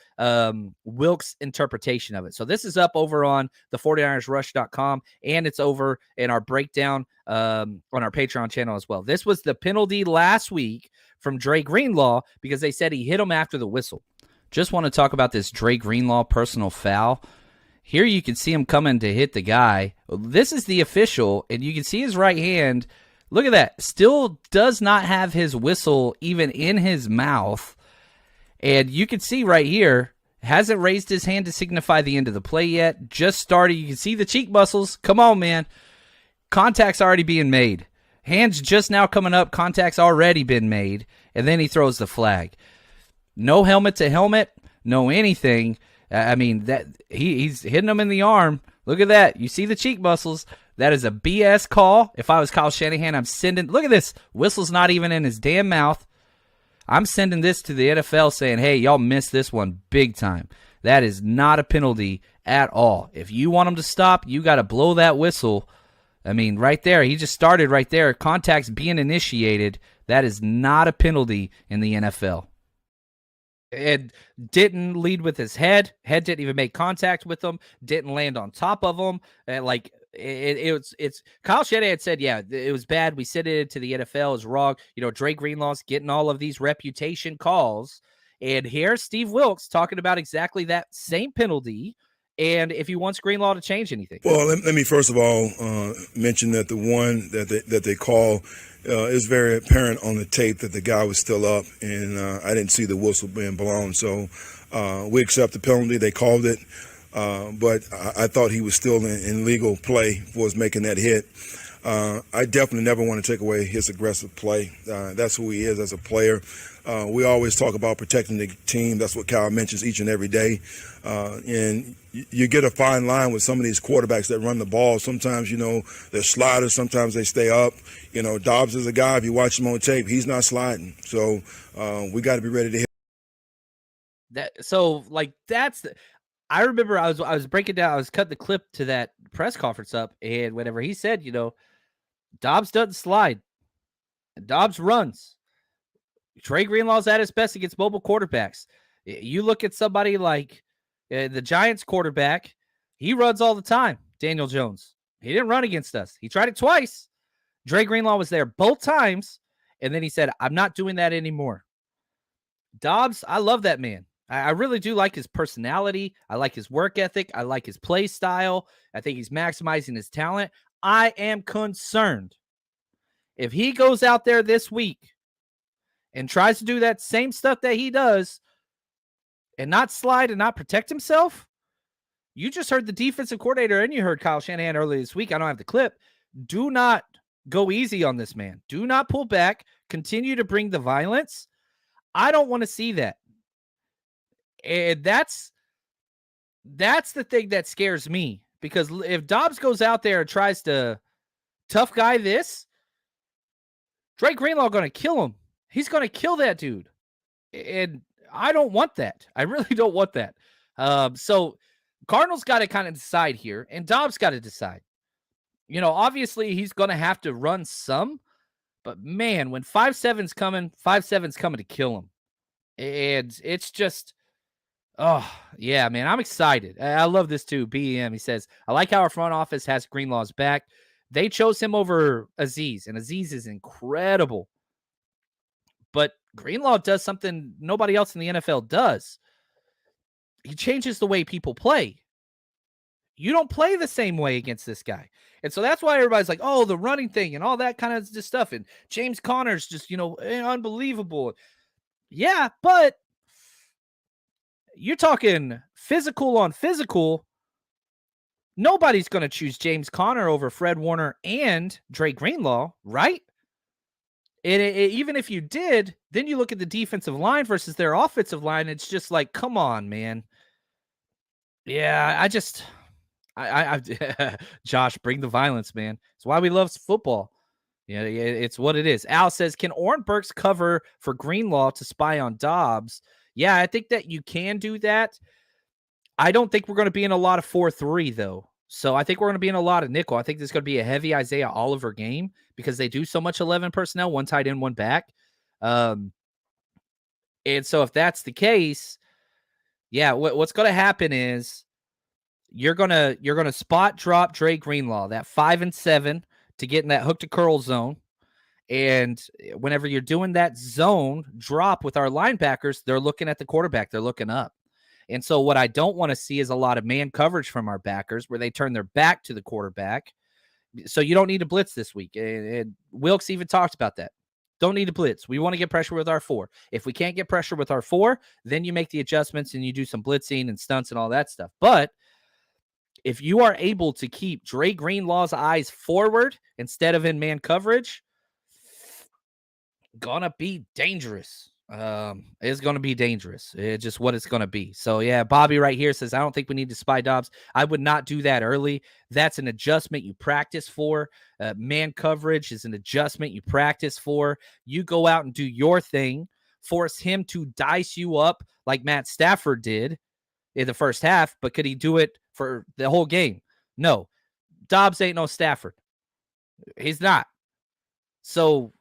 Wilks' interpretation of it. So this is up over on the 49ersrush.com, and it's over in our breakdown on our Patreon channel as well. This was the penalty last week from Dre Greenlaw because they said he hit him after the whistle. Just want to talk about this Dre Greenlaw personal foul. Here you can see him coming to hit the guy. This is the official, and you can see his right hand. Look at that. Still does not have his whistle even in his mouth. And you can see right here, hasn't raised his hand to signify the end of the play yet. Just started. You can see the cheek muscles. Come on, man. Contact's already being made. Hands just now coming up. Contact's already been made. And then he throws the flag. No helmet to helmet. No anything. I mean, that he's hitting him in the arm. Look at that. You see the cheek muscles. That is a BS call. If I was Kyle Shanahan, I'm sending. Look at this. Whistle's not even in his damn mouth. I'm sending this to the NFL saying, hey, y'all missed this one big time. That is not a penalty at all. If you want him to stop, you got to blow that whistle. I mean, right there. He just started right there. Contact's being initiated. That is not a penalty in the NFL. And didn't lead with his head. Head didn't even make contact with him. Didn't land on top of him. It's Kyle Shanahan said, yeah, it was bad. We sent it to the NFL. It's wrong. Dre Greenlaw's getting all of these reputation calls. And here's Steve Wilks talking about exactly that same penalty. And if he wants Greenlaw to change anything. Well, let me first of all mention that the one that they call is very apparent on the tape that the guy was still up, and I didn't see the whistle being blown. So we accept the penalty. They called it, but I thought he was still in legal play for us making that hit. I definitely never want to take away his aggressive play. That's who he is as a player. We always talk about protecting the team. That's what Kyle mentions each and every day. And you get a fine line with some of these quarterbacks that run the ball. Sometimes, they're sliders. Sometimes they stay up. Dobbs is a guy, if you watch him on tape, he's not sliding. So we got to be ready to hit. I remember I was breaking down. I was cutting the clip to that press conference up, and whenever he said, Dobbs doesn't slide. Dobbs runs. Dre Greenlaw's at his best against mobile quarterbacks. You look at somebody like the Giants quarterback, He runs all the time, Daniel Jones. He didn't run against us. He tried it twice. Dre Greenlaw was there both times, and then he said, I'm not doing that anymore. Dobbs, I love that man. I really do like his personality. I like his work ethic. I like his play style. I think he's maximizing his talent. I am concerned if he goes out there this week and tries to do that same stuff that he does and not slide and not protect himself. You just heard the defensive coordinator and you heard Kyle Shanahan earlier this week. I don't have the clip. Do not go easy on this man. Do not pull back. Continue to bring the violence. I don't want to see that. And that's the thing that scares me, because if Dobbs goes out there and tries to tough guy this, Dre Greenlaw going to kill him. He's going to kill that dude. And I don't want that. I really don't want that. So Cardinals got to kind of decide here, and Dobbs got to decide. You know, obviously he's going to have to run some, but man, when 5-7's coming, 5-7's coming to kill him. And it's just, oh, yeah, man, I'm excited. I love this too. BEM, he says, I like how our front office has Greenlaw's back. They chose him over Azeez, and Azeez is incredible. But Greenlaw does something nobody else in the NFL does. He changes the way people play. You don't play the same way against this guy. And so that's why everybody's like, oh, the running thing and all that kind of stuff. And James Conner's just, unbelievable. Yeah, but you're talking physical on physical. Nobody's going to choose James Conner over Fred Warner and Dre Greenlaw, right? Even if you did, then you look at the defensive line versus their offensive line. It's just like, come on, man. Yeah, Josh, bring the violence, man. It's why we love football. Yeah, it's what it is. Al says, can Oren Burks cover for Greenlaw to spy on Dobbs? Yeah, I think that you can do that. I don't think we're going to be in a lot of 4-3, though. So I think we're going to be in a lot of nickel. I think there's going to be a heavy Isaiah Oliver game because they do so much 11 personnel, one tight end, one back. And so if that's the case, yeah, what's going to happen is you're going to spot drop Dre Greenlaw, that 5-7 to get in that hook to curl zone. And whenever you're doing that zone drop with our linebackers, they're looking at the quarterback. They're looking up. And so what I don't want to see is a lot of man coverage from our backers where they turn their back to the quarterback. So you don't need to blitz this week. And Wilks even talked about that. Don't need to blitz. We want to get pressure with our 4. If we can't get pressure with our 4, then you make the adjustments and you do some blitzing and stunts and all that stuff. But if you are able to keep Dre Greenlaw's eyes forward instead of in man coverage, gonna be dangerous. It's gonna be dangerous. It's just what it's gonna be. So yeah, Bobby right here says, I don't think we need to spy Dobbs. I would not do that early. That's an adjustment you practice for. Man coverage is an adjustment you practice for. You go out and do your thing, force him to dice you up like Matt Stafford did in the first half, but could he do it for the whole game? No. Dobbs ain't no Stafford. He's not. So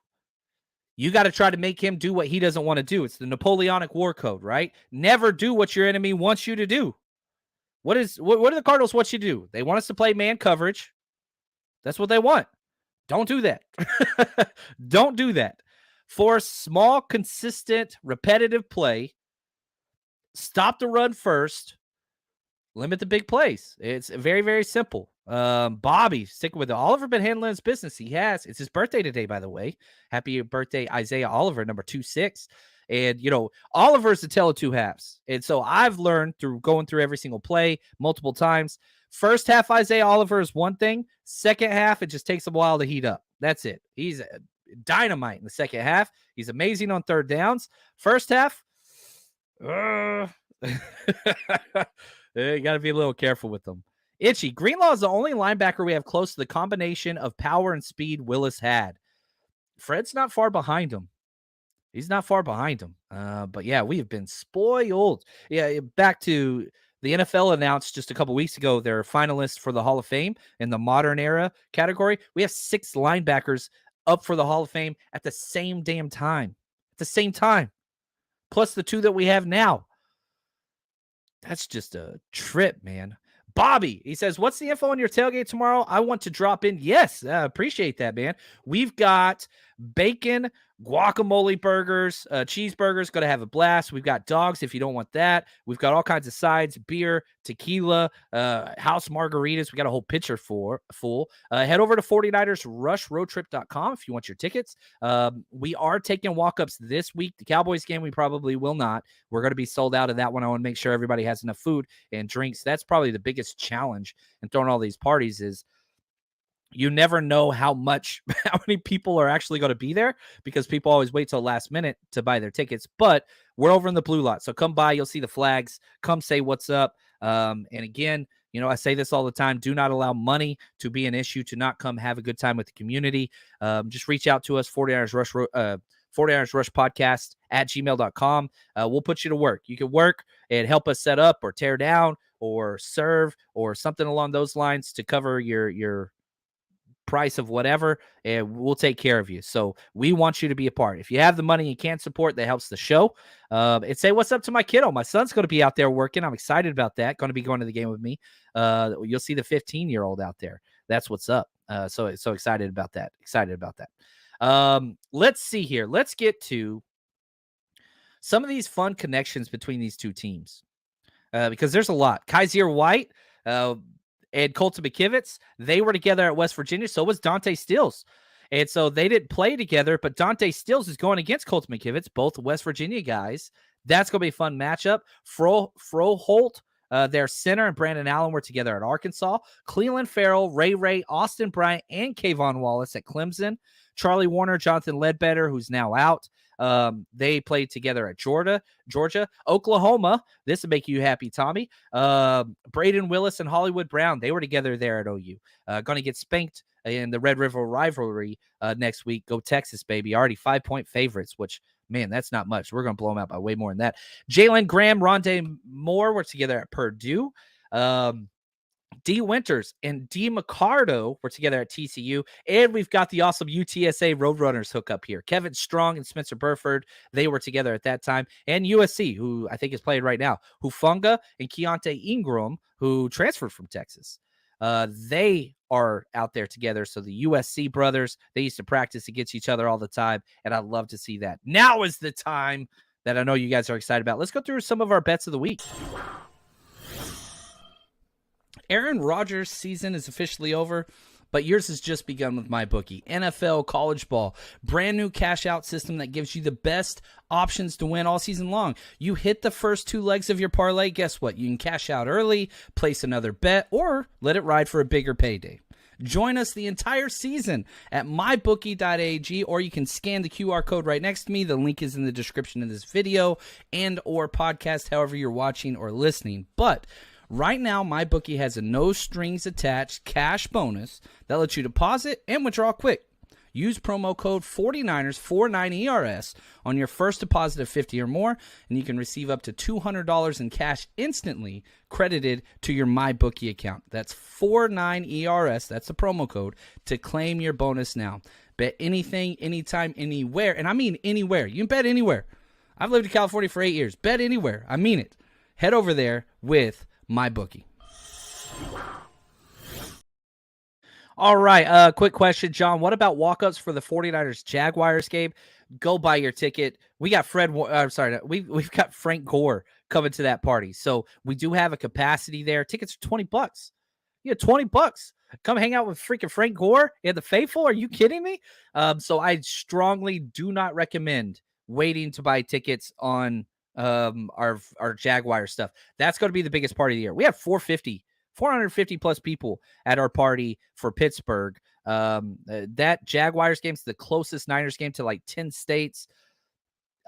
you got to try to make him do what he doesn't want to do. It's the Napoleonic War Code, right? Never do what your enemy wants you to do. What do the Cardinals want you to do? They want us to play man coverage. That's what they want. Don't do that. Don't do that. Force small, consistent, repetitive play. Stop the run first. Limit the big plays. It's very, very simple. Bobby, sticking with it. Oliver been handling his business. He has. It's his birthday today, by the way. Happy birthday, Isaiah Oliver, number 26. And, Oliver's the tale of two halves. And so I've learned through going through every single play multiple times. First half, Isaiah Oliver is one thing. Second half, it just takes a while to heat up. That's it. He's dynamite in the second half. He's amazing on third downs. First half, you got to be a little careful with them. Itchy. Greenlaw is the only linebacker we have close to the combination of power and speed Willis had. Fred's not far behind him. He's not far behind him. But yeah, we have been spoiled. Yeah, back to the NFL announced just a couple weeks ago they're finalists for the Hall of Fame in the modern era category. We have 6 linebackers up for the Hall of Fame at the same damn time. At the same time. Plus the 2 that we have now. That's just a trip, man. Bobby, he says, what's the info on your tailgate tomorrow? I want to drop in. Yes, appreciate that, man. We've got bacon, guacamole burgers, cheeseburgers, going to have a blast. We've got dogs if you don't want that. We've got all kinds of sides, beer, tequila, house margaritas. We got a whole pitcher full. Head over to 49ersrushroadtrip.com if you want your tickets. We are taking walk-ups this week. The Cowboys game, we probably will not. We're going to be sold out of that one. I want to make sure everybody has enough food and drinks. That's probably the biggest challenge in throwing all these parties is you never know how many people are actually going to be there because people always wait till last minute to buy their tickets. But we're over in the blue lot. So come by. You'll see the flags. Come say what's up. And again, I say this all the time. Do not allow money to be an issue to not come have a good time with the community. Just reach out to us, 49ers Rush podcast at gmail.com. We'll put you to work. You can work and help us set up or tear down or serve or something along those lines to cover your price of whatever, and we'll take care of you. So we want you to be a part. If you have the money you can't support, that helps the show. And say what's up to my kiddo. My son's going to be out there working. I'm excited about that. Going to be going to the game with me. You'll see the 15-year-old out there. That's what's up. So excited about that. Let's see here. Let's get to some of these fun connections between these two teams because there's a lot. Kaiser White, and Colton McKivitz, they were together at West Virginia. So was Dante Stills. And so they didn't play together, but Dante Stills is going against Colton McKivitz, both West Virginia guys. That's going to be a fun matchup. Froholt, their center, and Brandon Allen were together at Arkansas. Cleveland Farrell, Ray, Austin Bryant, and Kayvon Wallace at Clemson. Charlie Warner, Jonathan Ledbetter, who's now out. They played together at Georgia, Oklahoma. This will make you happy, Tommy. Braden Willis and Hollywood Brown, they were together there at OU. Going to get spanked in the Red River rivalry next week. Go Texas, baby. Already 5-point favorites, which, man, that's not much. We're going to blow them out by way more than that. Jalen Graham, Rondé Moore were together at Purdue. D. Winters and D. McCardo were together at TCU. And we've got the awesome UTSA Roadrunners hookup here. Kevin Strong and Spencer Burford, they were together at that time. And USC, who I think is playing right now. Hufunga and Keontae Ingram, who transferred from Texas. They are out there together. So the USC brothers, they used to practice against each other all the time. And I love to see that. Now is the time that I know you guys are excited about. Let's go through some of our bets of the week. Aaron Rodgers' season is officially over, but yours has just begun with MyBookie. NFL, college ball, brand new cash out system that gives you the best options to win all season long. You hit the first two legs of your parlay, guess what? You can cash out early, place another bet, or let it ride for a bigger payday. Join us the entire season at mybookie.ag, or you can scan the QR code right next to me. The link is in the description of this video and or podcast, however you're watching or listening. But right now, MyBookie has a no-strings-attached cash bonus that lets you deposit and withdraw quick. Use promo code 49ers, 49ERS, on your first deposit of $50 or more, and you can receive up to $200 in cash instantly credited to your MyBookie account. That's 49ERS, that's the promo code, to claim your bonus now. Bet anything, anytime, anywhere, and I mean anywhere. You can bet anywhere. I've lived in California for 8 years. Bet anywhere. I mean it. Head over there with MyBookie. All right, quick question, John. What about walk-ups for the 49ers Jaguars game? Go buy your ticket. We got we've got Frank Gore coming to that party. So we do have a capacity there. Tickets are $20. Yeah, $20. Come hang out with freaking Frank Gore and the faithful. Are you kidding me? So I strongly do not recommend waiting to buy tickets on our Jaguar stuff. That's going to be the biggest party of the year. We have 450 plus people at our party for Pittsburgh. That Jaguars game is the closest Niners game to like 10 states.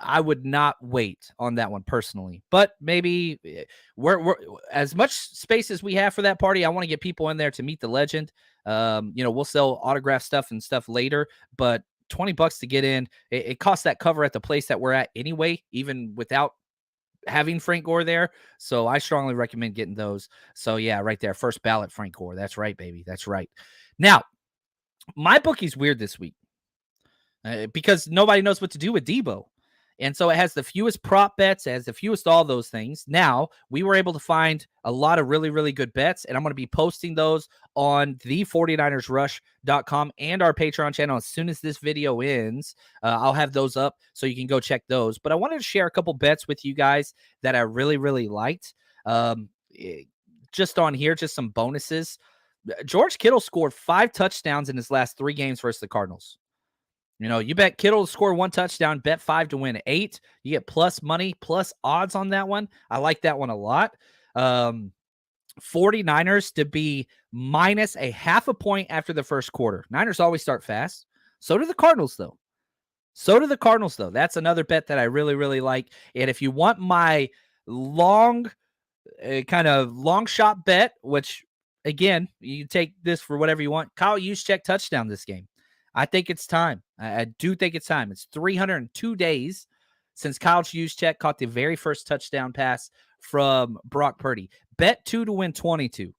I would not wait on that one personally, but maybe we're as much space as we have for that party. I want to get people in there to meet the legend. We'll sell autograph stuff and stuff later, but $20 to get in. It costs that cover at the place that we're at anyway, even without having Frank Gore there. So I strongly recommend getting those. So yeah, right there. First ballot, Frank Gore. That's right, baby. That's right. Now, MyBookie's weird this week because nobody knows what to do with Debo. And so it has the fewest prop bets, it has the fewest all those things. Now, we were able to find a lot of really, really good bets, and I'm going to be posting those on the 49ersrush.com and our Patreon channel. As soon as this video ends, I'll have those up so you can go check those. But I wanted to share a couple bets with you guys that I really, really liked. Just on here, just some bonuses. George Kittle scored 5 touchdowns in his last 3 games versus the Cardinals. You know, you bet Kittle to score 1 touchdown, bet 5 to win 8. You get plus money, plus odds on that one. I like that one a lot. 49ers to be minus a half a point after the first quarter. Niners always start fast. So do the Cardinals, though. That's another bet that I really, really like. And if you want my long shot bet, which, again, you take this for whatever you want. Kyle Juszczyk touchdown this game. I think it's time. I do think it's time. It's 302 days since Kyle Juszczyk caught the very first touchdown pass from Brock Purdy. Bet 2 to win 22.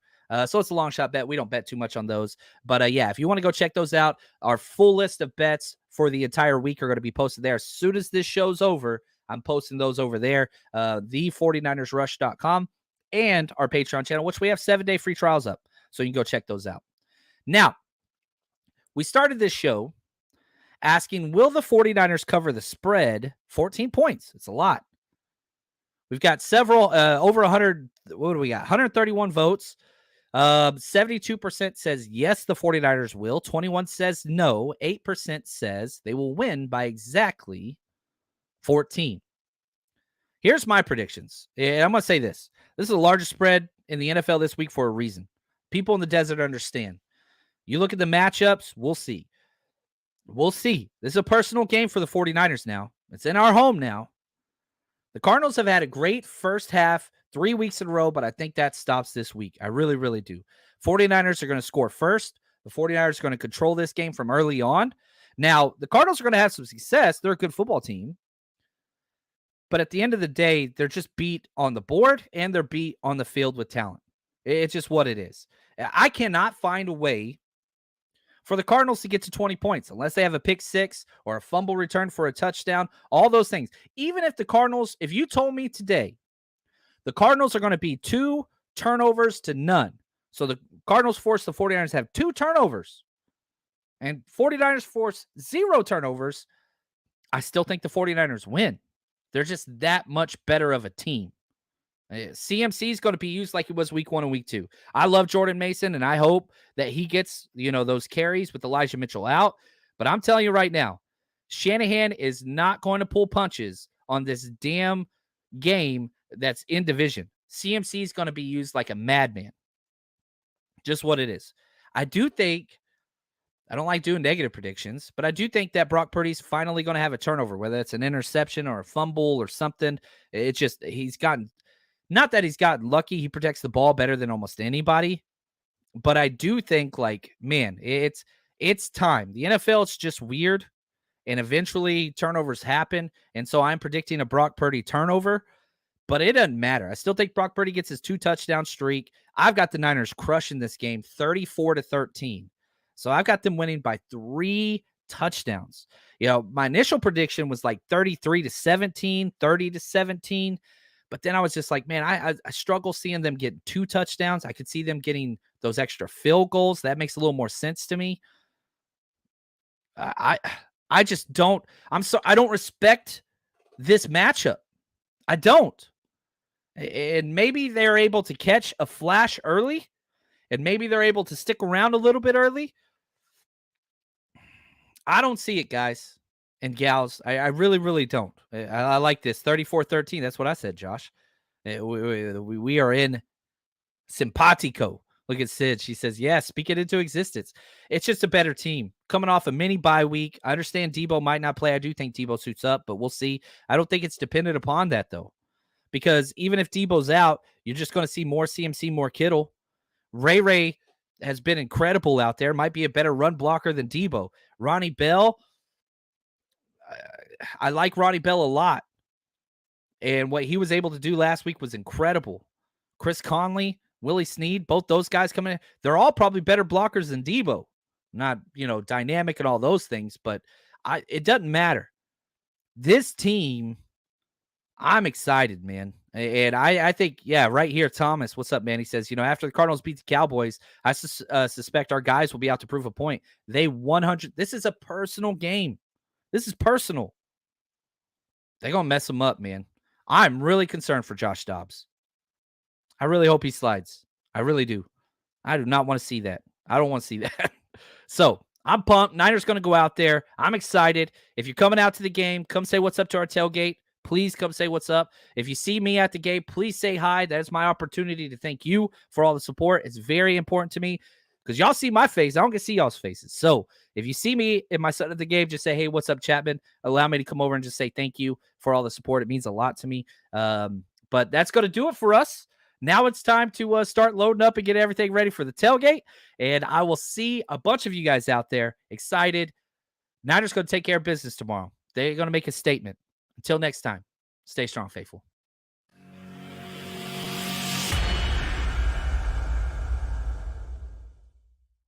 So it's a long shot bet. We don't bet too much on those. But if you want to go check those out, our full list of bets for the entire week are going to be posted there. As soon as this show's over, I'm posting those over there, the49ersrush.com and our Patreon channel, which we have 7-day free trials up. So you can go check those out. Now, we started this show asking, will the 49ers cover the spread? 14 points. It's a lot. We've got several, over 100, what do we got? 131 votes. 72% says yes, the 49ers will. 21 says no. 8% says they will win by exactly 14. Here's my predictions. And I'm going to say this. This is the largest spread in the NFL this week for a reason. People in the desert understand. You look at the matchups, we'll see. This is a personal game for the 49ers now. It's in our home now. The Cardinals have had a great first half, 3 weeks in a row, but I think that stops this week. I really, really do. 49ers are going to score first. The 49ers are going to control this game from early on. Now, the Cardinals are going to have some success. They're a good football team. But at the end of the day, they're just beat on the board and they're beat on the field with talent. It's just what it is. I cannot find a way for the Cardinals to get to 20 points unless they have a pick 6 or a fumble return for a touchdown, all those things. Even if the Cardinals, if you told me today, the Cardinals are going to be 2 turnovers to none. So the Cardinals force the 49ers to have 2 turnovers and 49ers force 0 turnovers. I still think the 49ers win. They're just that much better of a team. CMC is going to be used like it was week 1 and week 2. I love Jordan Mason, and I hope that he gets, those carries with Elijah Mitchell out. But I'm telling you right now, Shanahan is not going to pull punches on this damn game that's in division. CMC is going to be used like a madman. Just what it is. I don't like doing negative predictions, but I do think that Brock Purdy's finally going to have a turnover, whether it's an interception or a fumble or something. It's just not that he's gotten lucky. He protects the ball better than almost anybody. But I do think, it's time. The NFL is just weird, and eventually turnovers happen. And so I'm predicting a Brock Purdy turnover, but it doesn't matter. I still think Brock Purdy gets his 2-touchdown streak. I've got the Niners crushing this game 34-13. So I've got them winning by 3 touchdowns. My initial prediction was like 33-17, 30-17. But then I was just like, man, I struggle seeing them get 2 touchdowns. I could see them getting those extra field goals. That makes a little more sense to me. I just don't. I don't respect this matchup. I don't. And maybe they're able to catch a flash early, and maybe they're able to stick around a little bit early. I don't see it, guys and gals. I really, really don't. I like this 34-13. That's what I said, Josh. We are in simpatico. Look at Sid. She says, yeah, speak it into existence. It's just a better team. Coming off a mini bye week. I understand Debo might not play. I do think Debo suits up, but we'll see. I don't think it's dependent upon that, though. Because even if Debo's out, you're just going to see more CMC, more Kittle. Ray has been incredible out there. Might be a better run blocker than Debo. Ronnie Bell, I like Ronnie Bell a lot. And what he was able to do last week was incredible. Chris Conley, Willie Snead, both those guys coming in. They're all probably better blockers than Debo. Not, dynamic and all those things, but it doesn't matter. this team, I'm excited, man. And I think, yeah, right here, Thomas, what's up, man? He says, after the Cardinals beat the Cowboys, I suspect our guys will be out to prove a point. They 100. This is a personal game. This is personal. They're going to mess them up, man. I'm really concerned for Josh Dobbs. I really hope he slides. I really do. I do not want to see that. I don't want to see that. So I'm pumped. Niners going to go out there. I'm excited. If you're coming out to the game, come say what's up to our tailgate. Please come say what's up. If you see me at the gate, please say hi. That is my opportunity to thank you for all the support. It's very important to me because y'all see my face. I don't get to see y'all's faces. So if you see me in my side of the game, just say, hey, what's up, Chapman? Allow me to come over and just say thank you for all the support. It means a lot to me. But that's going to do it for us. Now it's time to start loading up and get everything ready for the tailgate. And I will see a bunch of you guys out there excited. Niners going to take care of business tomorrow. They're going to make a statement. Until next time, stay strong, faithful.